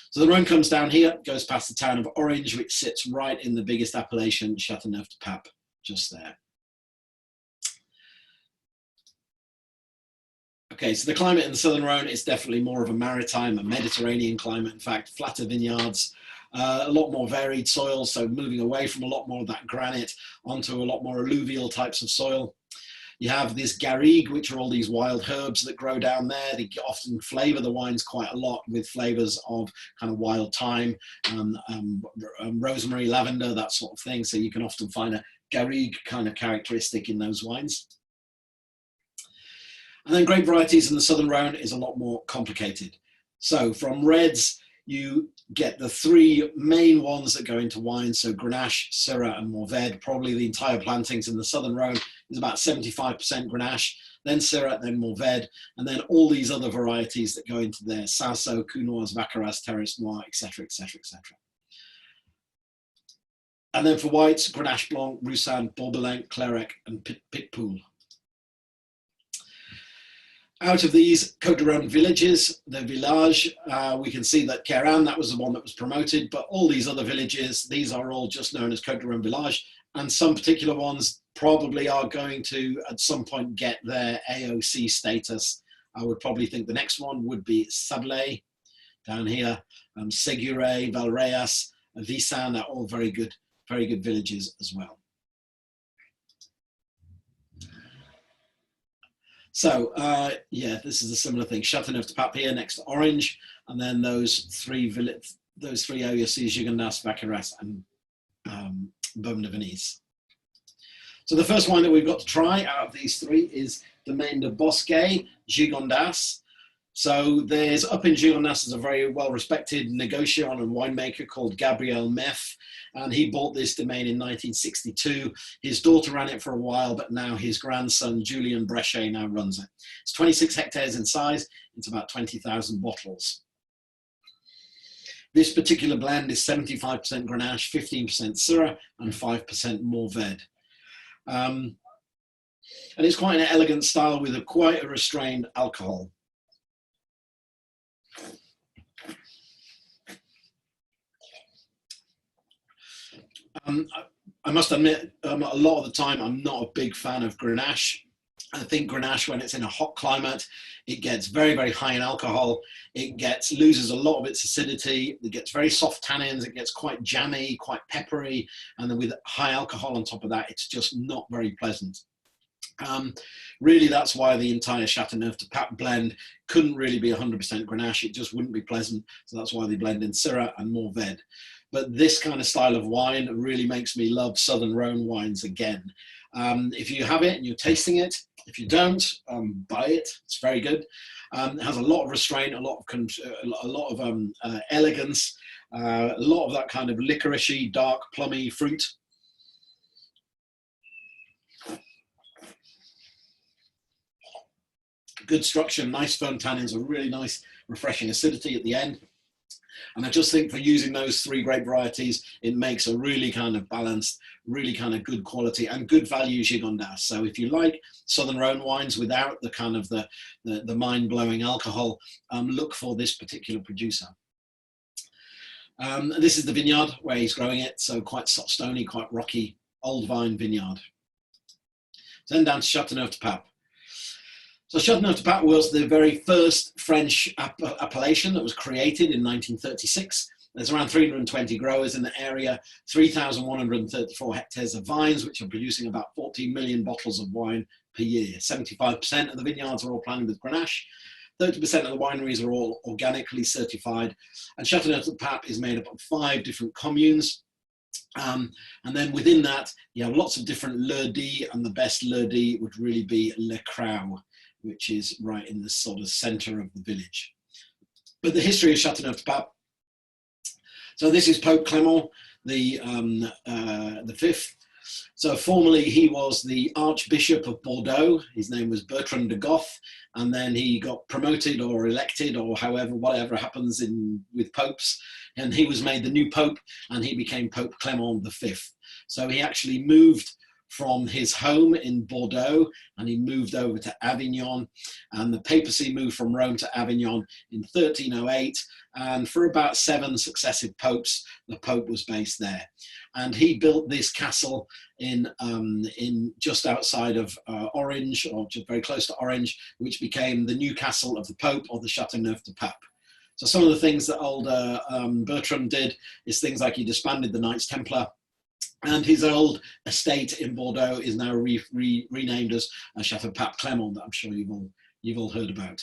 So the Rhone comes down here, goes past the town of Orange, which sits right in the biggest appellation, Châteauneuf-du-Pape, just there. Okay, so the climate in the Southern Rhone is definitely more of a maritime, a Mediterranean climate. In fact, flatter vineyards, a lot more varied soil, so moving away from a lot more of that granite onto a lot more alluvial types of soil. You have this garrigue, which are all these wild herbs that grow down there. They often flavor the wines quite a lot with flavors of kind of wild thyme, rosemary, lavender, that sort of thing. So you can often find a garrigue kind of characteristic in those wines. And then grape varieties in the Southern Rhone is a lot more complicated. So from reds, you get the three main ones that go into wine. So Grenache, Syrah, and Mourvèdre. Probably the entire plantings in the Southern Rhone is about 75% Grenache, then Syrah, then Mourvèdre, and then all these other varieties that go into there: Cinsault, Cunoise, Vacheras, Terres Noires, etc., etc., etc. And then for whites, Grenache Blanc, Roussanne, Bourbelin, Clairec, and Picpoul. Out of these Côte d'Aron villages, the village, we can see that Kéran, that was the one that was promoted, but all these other villages, these are all just known as Côte d'Aron village, and some particular ones probably are going to at some point get their AOC status. I would probably think the next one would be Sablé down here, Seguré, Valréas, Visan are all very good villages as well. So yeah, this is a similar thing. Châteauneuf-du-Pape here next to Orange, and then those three AOCs, Gigondas, Vaqueras, and Baume de Venise. So the first wine that we've got to try out of these three is Domaine de Bosquet, Gigondas. So there's up in Gigondas is a very well-respected negociant and winemaker called Gabriel Meff, and he bought this domain in 1962. His daughter ran it for a while, but now his grandson, Julien Brechet, now runs it. It's 26 hectares in size. It's about 20,000 bottles. This particular blend is 75% Grenache, 15% Syrah, and 5% Mourvèdre. And it's quite an elegant style with quite a restrained alcohol. I must admit, a lot of the time, I'm not a big fan of Grenache. I think Grenache, when it's in a hot climate, it gets very, very high in alcohol. It loses a lot of its acidity. It gets very soft tannins. It gets quite jammy, quite peppery. And then with high alcohol on top of that, it's just not very pleasant. Really, that's why the entire Châteauneuf-du-Pape blend couldn't really be 100% Grenache. It just wouldn't be pleasant. So that's why they blend in Syrah and Mourvèdre. But this kind of style of wine really makes me love Southern Rhone wines again. If you have it and you're tasting it, if you don't, buy it. It's very good. It has a lot of restraint, a lot of elegance, a lot of that kind of licoricey, dark, plummy fruit. Good structure, nice firm tannins, a really nice, refreshing acidity at the end. And I just think for using those three grape varieties, it makes a really kind of balanced, really kind of good quality and good value Gigondas. So if you like Southern Rhone wines without the kind of the mind-blowing alcohol, look for this particular producer. This is the vineyard where he's growing it. So quite stony, quite rocky, old vine vineyard. Then down to Châteauneuf-du-Pape. So Châteauneuf-du-Pape was the very first French appellation that was created in 1936. There's around 320 growers in the area, 3,134 hectares of vines, which are producing about 14 million bottles of wine per year. 75% of the vineyards are all planted with Grenache. 30% of the wineries are all organically certified. And Châteauneuf-du-Pape is made up of 5 different communes. And then within that, you have lots of different leurs-dits, and the best leurs-dits would really be Le Crau, which is right in the sort of center of the village. But the history of Châteauneuf-du-Pape. So this is Pope Clement the fifth. So formerly he was the Archbishop of Bordeaux. His name was Bertrand de Goth, and then he got promoted or elected or however, whatever happens with popes, and he was made the new Pope, and he became Pope Clement V. So he actually moved from his home in Bordeaux, and he moved over to Avignon, and the papacy moved from Rome to Avignon in 1308, and for about 7 successive popes, the Pope was based there. And he built this castle in just outside of Orange, or just very close to Orange, which became the new castle of the Pope, or the Châteauneuf-du-Pape. So some of the things that old Bertram did is things like he disbanded the Knights Templar, and his old estate in Bordeaux is now renamed as Chateau Pape Clement, that I'm sure you've all heard about.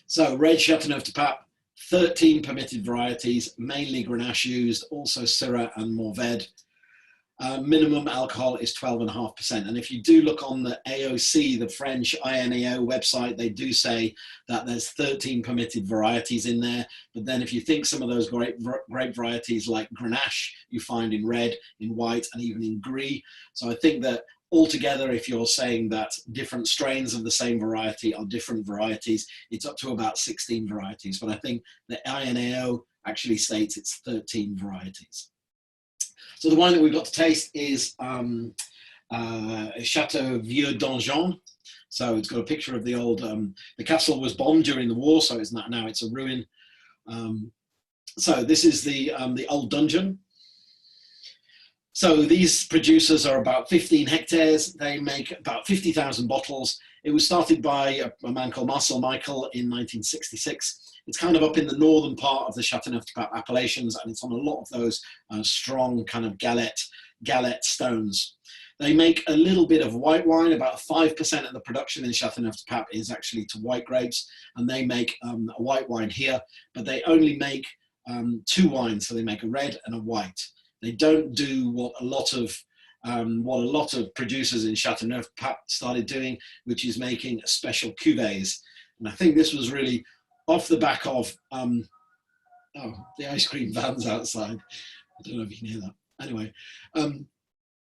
So Red Châteauneuf-du-Pape, 13 permitted varieties, mainly Grenache used, also Syrah and Mourvèdre. Minimum alcohol is 12.5%. And if you do look on the AOC, the French INAO website, they do say that there's 13 permitted varieties in there. But then if you think some of those grape varieties like Grenache, you find in red, in white, and even in gris. So I think that altogether, if you're saying that different strains of the same variety are different varieties, it's up to about 16 varieties. But I think the INAO actually states it's 13 varieties. So the wine that we've got to taste is Chateau Vieux d'Anjon. So it's got a picture of the old, the castle was bombed during the war, so it's not, now it's a ruin. So this is the old dungeon. So these producers are about 15 hectares. They make about 50,000 bottles. It was started by a man called Marcel Michael in 1966. It's kind of up in the northern part of the Châteauneuf-du-Pape Appalachians, and it's on a lot of those strong kind of galette stones. They make a little bit of white wine. About 5% of the production in Châteauneuf-du-Pape is actually to white grapes, and they make a white wine here, but they only make 2 wines. So they make a red and a white. They don't do what a lot of producers in Châteauneuf-du-Pape started doing, which is making special cuvées. And I think this was really off the back of, oh, the ice cream van's outside. I don't know if you can hear that. Anyway,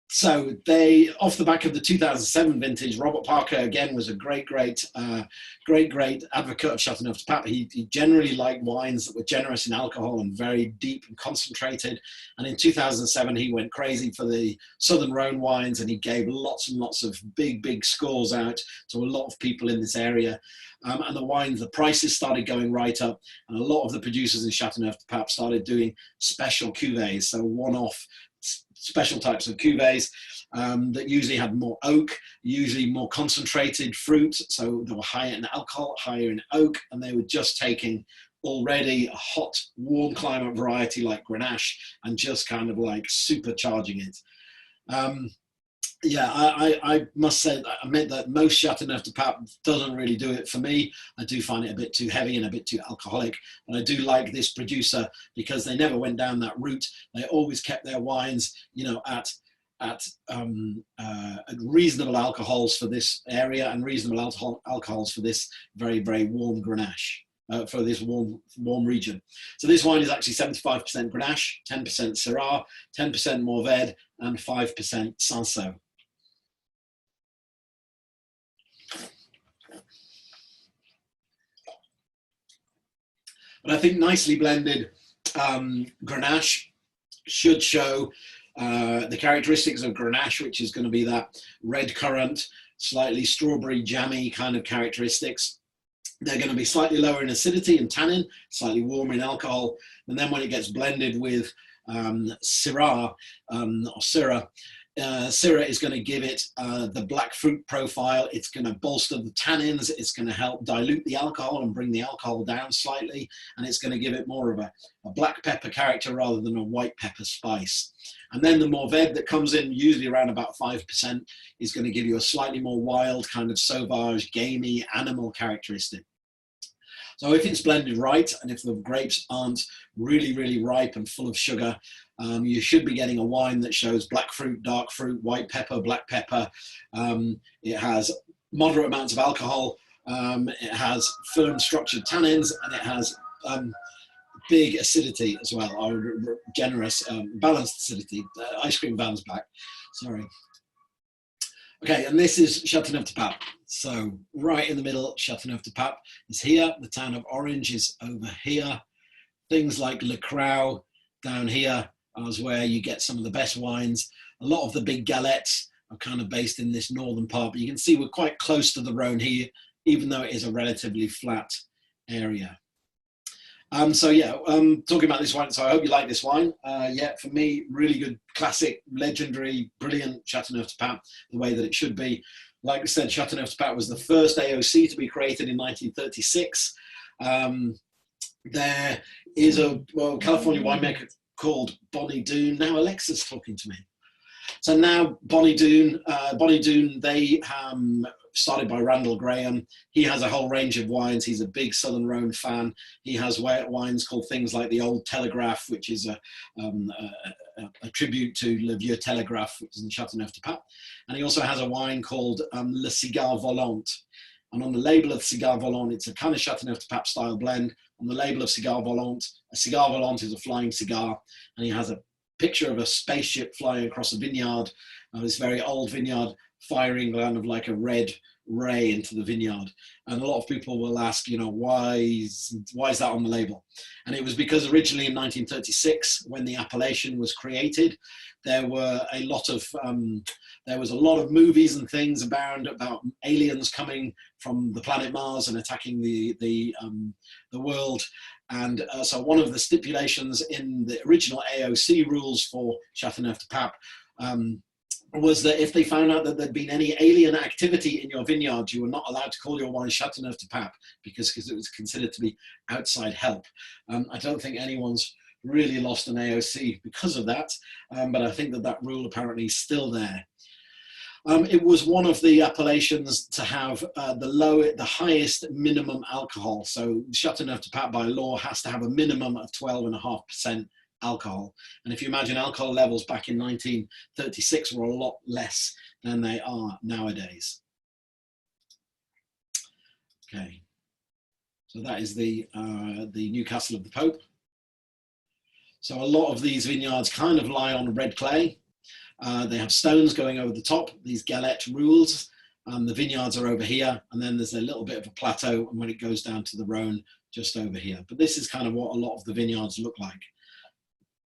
so they, off the back of the 2007 vintage, Robert Parker again was a great advocate of Châteauneuf-du-Pape. He generally liked wines that were generous in alcohol and very deep and concentrated. And in 2007, he went crazy for the Southern Rhone wines, and he gave lots and lots of big scores out to a lot of people in this area. And the wines, the prices started going right up, and a lot of the producers in Châteauneuf-du-Pape started doing special cuvées, so one-off special types of cuvées that usually had more oak, usually more concentrated fruit, so they were higher in alcohol, higher in oak, and they were just taking already a hot, warm climate variety like Grenache and just kind of like supercharging it. Yeah, I must say, I admit that most Châteauneuf-du-Pape doesn't really do it for me. I do find it a bit too heavy and a bit too alcoholic. But I do like this producer because they never went down that route. They always kept their wines, you know, at reasonable alcohols for this area and reasonable alcohols for this very warm Grenache. For this warm region. So this wine is actually 75% Grenache, 10% Syrah, 10% Mourvèdre, and 5% Cinsault. But I think nicely blended Grenache should show the characteristics of Grenache, which is going to be that red currant, slightly strawberry jammy kind of characteristics. They're going to be slightly lower in acidity and tannin, slightly warmer in alcohol. And then when it gets blended with Syrah, or Syrah, Syrah is going to give it the black fruit profile. It's going to bolster the tannins. It's going to help dilute the alcohol and bring the alcohol down slightly. And it's going to give it more of a black pepper character rather than a white pepper spice. And then the Mourvèdre that comes in usually around about 5% is going to give you a slightly more wild kind of sauvage, gamey, animal characteristic. So if it's blended right, and if the grapes aren't really ripe and full of sugar, you should be getting a wine that shows black fruit, dark fruit, white pepper, black pepper. It has moderate amounts of alcohol. It has firm structured tannins, and it has big acidity as well, or generous, balanced acidity. Ice cream van's back, sorry. Okay, and this is Châteauneuf-du-Pape. So right in the middle, Châteauneuf-du-Pape is here. The town of Orange is over here. Things like Le Crau down here is where you get some of the best wines. A lot of the big galettes are kind of based in this northern part, but you can see we're quite close to the Rhone here, even though it is a relatively flat area. So yeah, talking about this wine, so I hope you like this wine. Yeah, for me, really good, classic, legendary, brilliant Châteauneuf-du-Pape, the way that it should be. Like I said, Châteauneuf-du-Pape was the first AOC to be created in 1936. There is a California winemaker called Bonnie Doon. Now Alexa's talking to me. So now Bonnie Doon, they started by Randall Graham. He has a whole range of wines. He's a big Southern Rhone fan. He has wines called things like the Old Telegraph, which is a tribute to Le Vieux Telegraph, which is in Châteauneuf-du-Pape. And he also has a wine called Le Cigare Volant. And on the label of Cigare Volant, it's a kind of Châteauneuf-du-Pape style blend. On the label of Cigare Volant, a Cigare Volant is a flying cigar, and he has a picture of a spaceship flying across a vineyard, this very old vineyard firing kind of like a red ray into the vineyard. And a lot of people will ask, you know, why is that on the label? And it was because originally in 1936, when the appellation was created, there were a lot of there was a lot of movies and things about aliens coming from the planet Mars and attacking the world. And so one of the stipulations in the original AOC rules for Châteauneuf-du-Pape was that if they found out that there'd been any alien activity in your vineyard, you were not allowed to call your wine Châteauneuf-du-Pape because it was considered to be outside help. I don't think anyone's really lost an AOC because of that, but I think that rule apparently is still there. It was one of the appellations to have the highest minimum alcohol. So Châteauneuf-du-Pape by law has to have a minimum of 12.5% alcohol. And if you imagine alcohol levels back in 1936 were a lot less than they are nowadays. Okay, so that is the Newcastle of the Pope. So a lot of these vineyards kind of lie on red clay. They have stones going over the top, these galette rules. The vineyards are over here, and then there's a little bit of a plateau, and when it goes down to the Rhone, just over here. But this is kind of what a lot of the vineyards look like.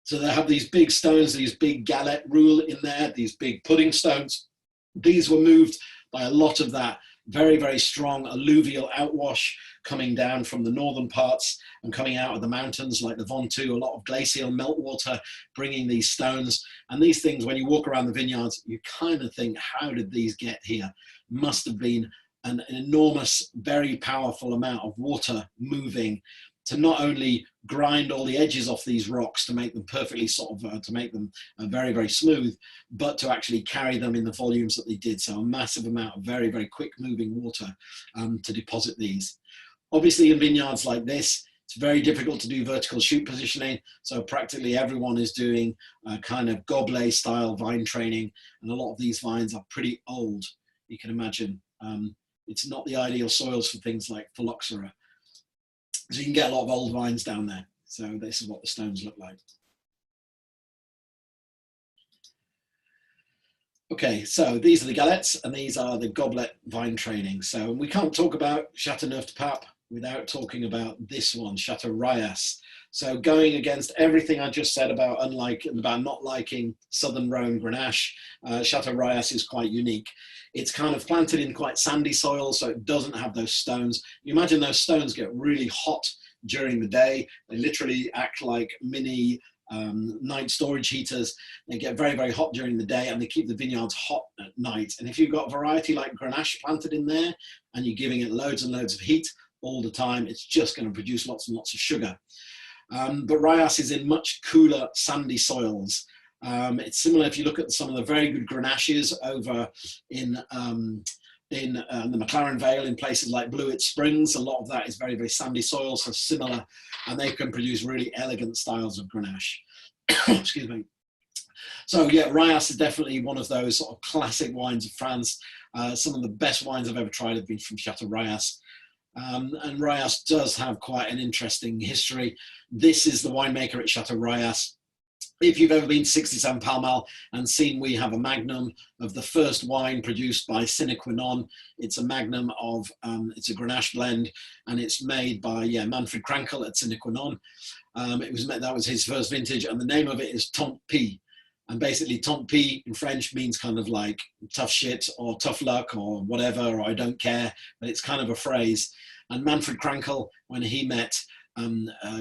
So they have these big stones, these big galette rule in there, these big pudding stones. These were moved by a lot of that very, very strong alluvial outwash coming down from the northern parts and coming out of the mountains like the Ventoux, a lot of glacial meltwater bringing these stones. And these things, when you walk around the vineyards, you kind of think, how did these get here? Must have been an enormous, very powerful amount of water moving to not only grind all the edges off these rocks to make them perfectly to make them very, very smooth, but to actually carry them in the volumes that they did. So a massive amount of very, very quick moving water to deposit these. Obviously in vineyards like this, it's very difficult to do vertical shoot positioning. So practically everyone is doing a kind of gobelet style vine training. And a lot of these vines are pretty old. You can imagine it's not the ideal soils for things like phylloxera. So you can get a lot of old vines down there. So this is what the stones look like. Okay, so these are the galettes and these are the goblet vine training. So we can't talk about Châteauneuf-du-Pape without talking about this one, Château Rayas. So going against everything I just said about not liking Southern Rhone Grenache, Château Rayas is quite unique. It's kind of planted in quite sandy soil, so it doesn't have those stones. You imagine those stones get really hot during the day. They literally act like mini night storage heaters. They get very, very hot during the day and they keep the vineyards hot at night. And if you've got variety like Grenache planted in there and you're giving it loads and loads of heat all the time, it's just going to produce lots and lots of sugar. But Rayas is in much cooler, sandy soils. It's similar if you look at some of the very good Grenaches over in the McLaren Vale in places like Blewett Springs. A lot of that is very, very sandy soil, so similar, and they can produce really elegant styles of Grenache. Excuse me. So yeah, Rayas is definitely one of those sort of classic wines of France. Some of the best wines I've ever tried have been from Château Rayas. And Rayas does have quite an interesting history. This is the winemaker at Château Rayas. If you've ever been to 67 Pall Mall and seen, we have a magnum of the first wine produced by Sine Qua Non. It's a magnum of, it's a Grenache blend, and it's made by Manfred Krankel at Sine Qua Non. That was his first vintage, and the name of it is Tant Pis. And basically, tant pis in French means kind of like tough shit or tough luck or whatever, or I don't care. But it's kind of a phrase. And Manfred Krankel, when he met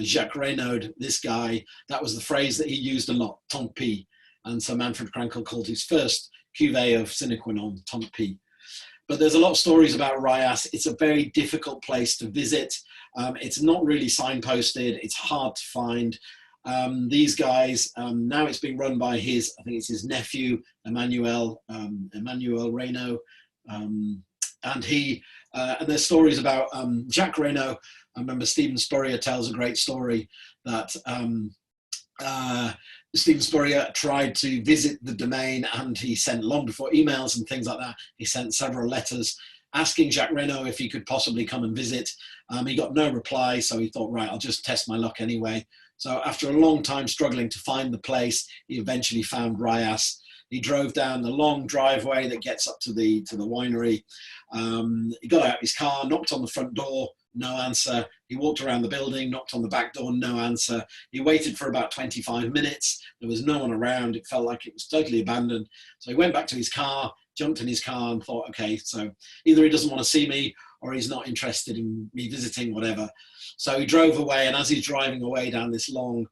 Jacques Reynaud, this guy, that was the phrase that he used a lot, tant pis. And so Manfred Krankel called his first cuvée of Sine Qua Non tant pis. But there's a lot of stories about Rayas. It's a very difficult place to visit. It's not really signposted. It's hard to find. These guys, now it's being run by I think it's his nephew, Emmanuel Reynaud. And there's stories about Jacques Reynaud. I remember Stephen Spurrier tells a great story that Stephen Spurrier tried to visit the domain, and he sent, long before emails and things like that, he sent several letters asking Jacques Reynaud if he could possibly come and visit. He got no reply, so he thought, right, I'll just test my luck anyway. So after a long time struggling to find the place, he eventually found Rayas. He drove down the long driveway that gets up to the winery. He got out of his car, knocked on the front door, no answer. He walked around the building, knocked on the back door, no answer. He waited for about 25 minutes. There was no one around. It felt like it was totally abandoned. So he went back to his car, jumped in his car and thought, okay, so either he doesn't want to see me or he's not interested in me visiting, whatever. So he drove away, and as he's driving away down this long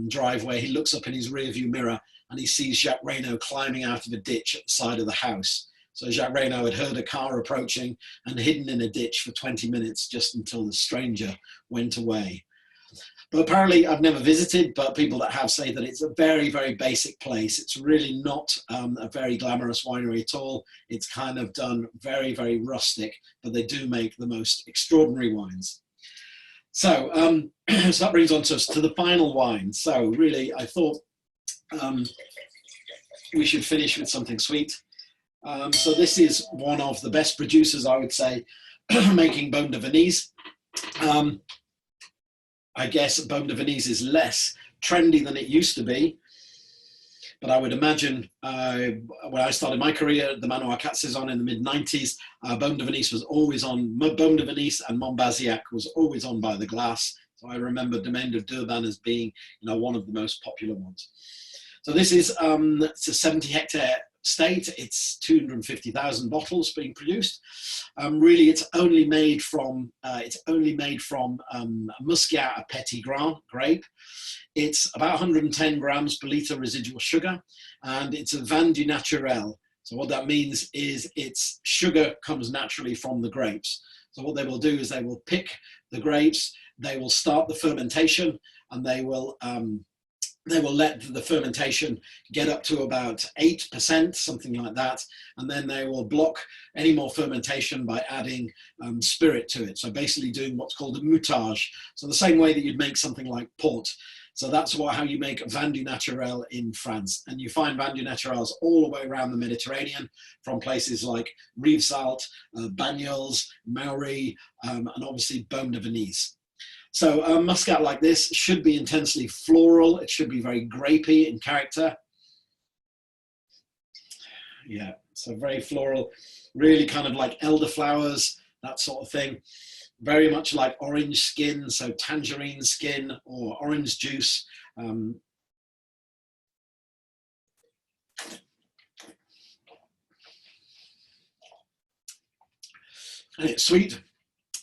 driveway, he looks up in his rearview mirror and he sees Jacques Reynaud climbing out of a ditch at the side of the house. So Jacques Reynaud had heard a car approaching and hidden in a ditch for 20 minutes just until the stranger went away. But apparently, I've never visited, but people that have say that it's a very, very basic place. It's really not a very glamorous winery at all. It's kind of done very, very rustic, but they do make the most extraordinary wines. So, so that brings us to the final wine. So really, I thought we should finish with something sweet. So this is one of the best producers, I would say, making Beaune de Venise. I guess Beaune de Venise is less trendy than it used to be, but I would imagine when I started my career at the Manoir 4 Saisons in the mid-90s, Beaune de Venise was always on. Beaune de Venise and Montbazillac was always on by the glass. So I remember Domaine de Durban as being, one of the most popular ones. So this is it's a 70-hectare estate. It's 250,000 bottles being produced. Really, it's only made from Muscat à Petit Grain grape. It's about 110 grams per litre residual sugar, and it's a vin du naturel. So what that means is its sugar comes naturally from the grapes. So what they will do is they will pick the grapes, they will start the fermentation, and they will let the fermentation get up to about 8%, something like that, and then they will block any more fermentation by adding spirit to it. So basically doing what's called a moutage. So the same way that you'd make something like port. So that's how you make vin du naturel in France. And you find vin du naturels all the way around the Mediterranean, from places like Rivesaltes, Banyuls, Maury, and obviously Beaune de Venise. So Muscat like this should be intensely floral. It should be very grapey in character. Yeah, so very floral, really kind of like elderflowers, that sort of thing. Very much like orange skin, so tangerine skin or orange juice. And it's sweet,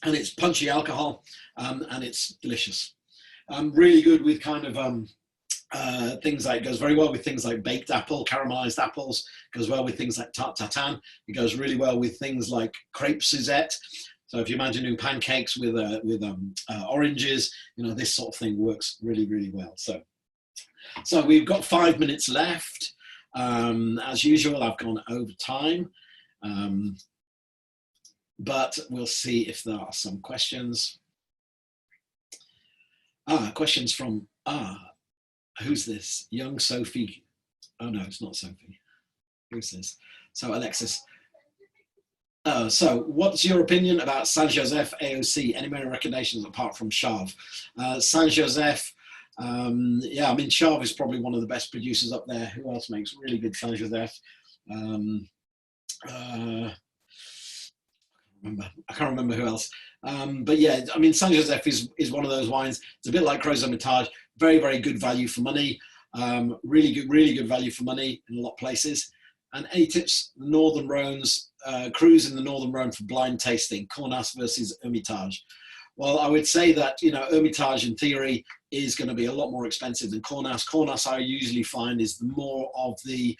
and it's punchy alcohol, and it's delicious. Really good with kind of things like, it goes very well with things like baked apple, caramelized apples, goes well with things like tarte tatin. It goes really well with things like crepe Suzette. So if you imagine doing pancakes with oranges, this sort of thing works really, really well. So we've got 5 minutes left. As usual, I've gone over time. But we'll see if there are some questions. Questions from, who's this? Young Sophie. Oh no, it's not Sophie. Who's this? So Alexis. So what's your opinion about Saint-Joseph AOC? Any more recommendations apart from Chave? Saint-Joseph, yeah, I mean, Chave is probably one of the best producers up there. Who else makes really good Saint-Joseph? I can't remember who else. But yeah, I mean, Saint-Joseph is one of those wines. It's a bit like Crozon Hermitage, very, very good value for money. Really good value for money in a lot of places. And any tips, the Northern Rhones, cruise in the Northern Rhone for blind tasting, Cornas versus Hermitage. Well, I would say that, Hermitage in theory is going to be a lot more expensive than Cornas. Cornas I usually find is more of the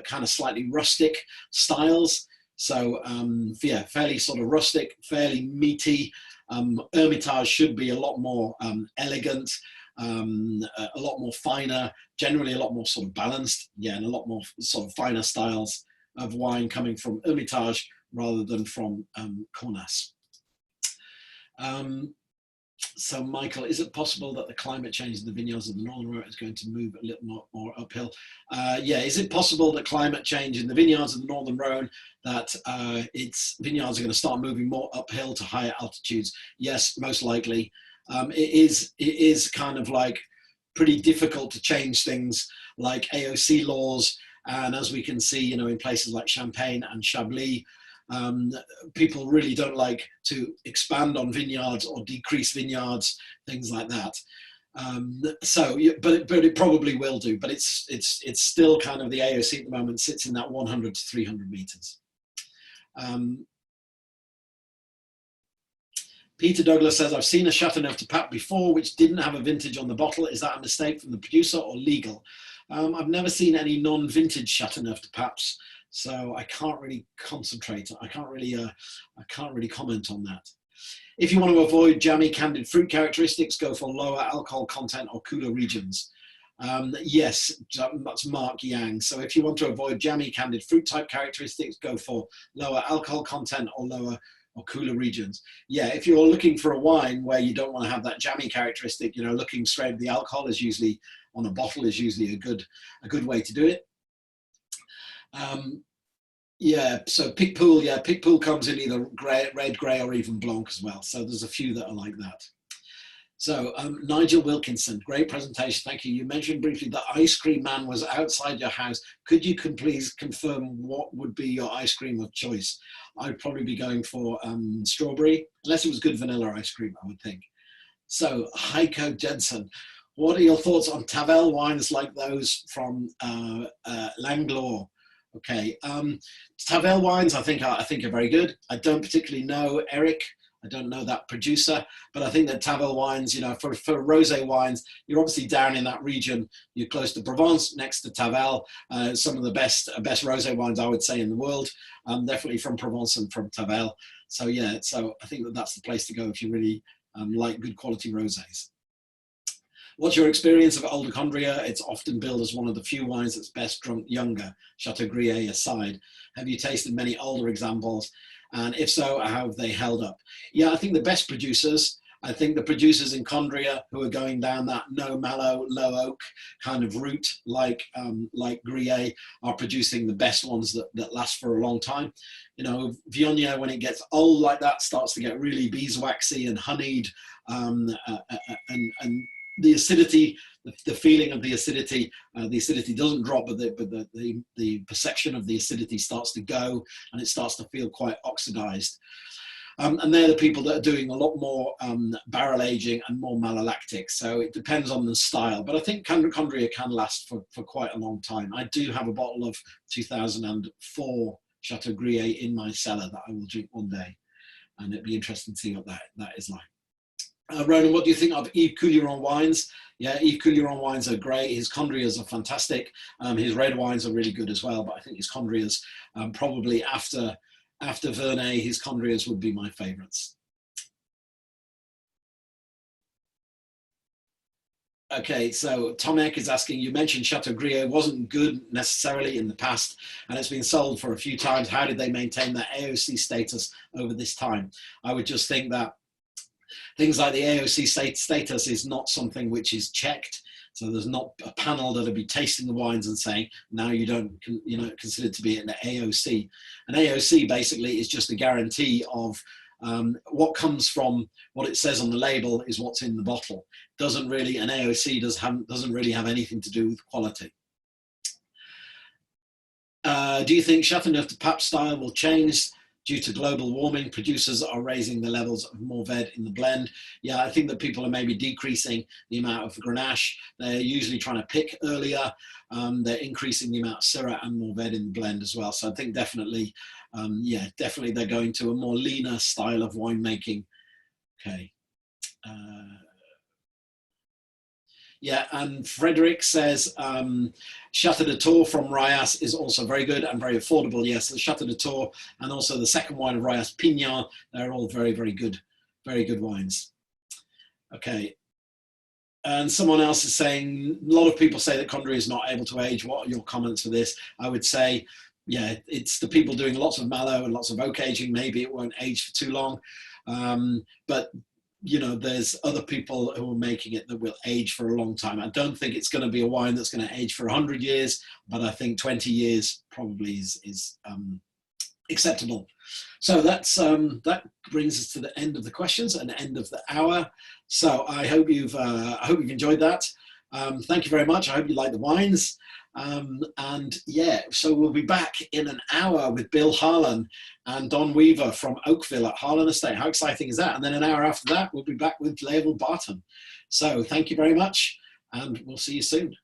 kind of slightly rustic styles. So yeah, fairly sort of rustic, fairly meaty. Hermitage should be a lot more elegant, a lot more finer, generally a lot more sort of balanced, yeah, and a lot more sort of finer styles of wine coming from Hermitage rather than from Cornas. So Michael, is it possible that the climate change in the vineyards of the Northern Rhone is going to move a little more uphill? Yeah, is it possible that climate change in the vineyards of the Northern Rhone, that its vineyards are going to start moving more uphill to higher altitudes? Yes, most likely. It is kind of like pretty difficult to change things like AOC laws And as we can see, in places like Champagne and Chablis, people really don't like to expand on vineyards or decrease vineyards, things like that. But it probably will do. But it's still kind of, the AOC at the moment sits in that 100 to 300 meters. Peter Douglas says, I've seen a Chateauneuf de Pape before, which didn't have a vintage on the bottle. Is that a mistake from the producer or legal? I've never seen any non-vintage Chateauneuf de Papes, so I can't really concentrate. I can't really comment on that. If you want to avoid jammy candied fruit characteristics, go for lower alcohol content or cooler regions. Yes, that's Mark Yang. So if you want to avoid jammy candied fruit type characteristics, go for lower alcohol content or lower or cooler regions. Yeah, if you're looking for a wine where you don't want to have that jammy characteristic, looking straight at the alcohol is usually, on a bottle, is usually a good way to do it. Yeah, so Picpoul comes in either red, grey, or even blanc as well. So there's a few that are like that. So Nigel Wilkinson, great presentation, thank you. You mentioned briefly the ice cream man was outside your house. Could you please confirm what would be your ice cream of choice? I'd probably be going for strawberry, unless it was good vanilla ice cream, I would think. So Heiko Jensen, what are your thoughts on Tavel wines like those from Langlois? Okay, Tavel wines I think are very good. I don't particularly know Eric. I don't know that producer, but I think that Tavel wines, for rosé wines, you're obviously down in that region. You're close to Provence, next to Tavel. Some of the best rosé wines, I would say, in the world, definitely from Provence and from Tavel. So yeah, so I think that's the place to go if you really like good quality rosés. What's your experience of Old Condrieu? It's often billed as one of the few wines that's best drunk younger, Chateau Grier aside. Have you tasted many older examples? And if so, how have they held up? Yeah, I think the best producers, I think the producers in Condrieu who are going down that no mallow, low oak kind of route, like Grier, are producing the best ones that last for a long time. Viognier, when it gets old like that, starts to get really beeswaxy and honeyed, and the acidity, the feeling of the acidity doesn't drop, but the perception of the acidity starts to go, and it starts to feel quite oxidized. And they're the people that are doing a lot more barrel aging and more malolactic. So it depends on the style. But I think Condrieu can last for quite a long time. I do have a bottle of 2004 Chateau Grier in my cellar that I will drink one day. And it'd be interesting to see what that is like. Ronan, what do you think of Yves Couilleron wines? Yeah, Yves Couilleron wines are great. His Condrieu's are fantastic. His red wines are really good as well, but I think his Condrieu's, probably after Vernet, his Condrieu's would be my favourites. Okay, so Tomek is asking, you mentioned Chateau Grier wasn't good necessarily in the past, and it's been sold for a few times. How did they maintain their AOC status over this time? I would just think that things like the AOC status is not something which is checked. So there's not a panel that'll be tasting the wines and saying, now you don't, consider to be an AOC. An AOC basically is just a guarantee of what comes from what it says on the label is what's in the bottle. Doesn't really, an AOC doesn't really have anything to do with quality. Do you think Chateauneuf de Pape style will change due to global warming? Producers are raising the levels of Mourvèdre in the blend. Yeah, I think that people are maybe decreasing the amount of Grenache. They're usually trying to pick earlier. They're increasing the amount of Syrah and Mourvèdre in the blend as well. So I think definitely, definitely they're going to a more leaner style of winemaking. Okay. Yeah, and Frederick says Chateau de Tours from Rayas is also very good and very affordable. Yes, the Chateau de Tours and also the second wine of Rayas, Pignan, they're all very, very good wines. Okay. And someone else is saying, a lot of people say that Condrieu is not able to age. What are your comments for this? I would say, yeah, it's the people doing lots of mallow and lots of oak aging. Maybe it won't age for too long. But there's other people who are making it that will age for a long time. I don't think it's going to be a wine that's going to age for 100 years, but I think 20 years probably is acceptable. So that brings us to the end of the questions and the end of the hour. So I hope you've enjoyed that. Thank you very much. I hope you like the wines. And yeah, so we'll be back in an hour with Bill Harlan and Don Weaver from Oakville at Harlan Estate. How exciting is that? And then an hour after that, we'll be back with Level Barton. So thank you very much, and we'll see you soon.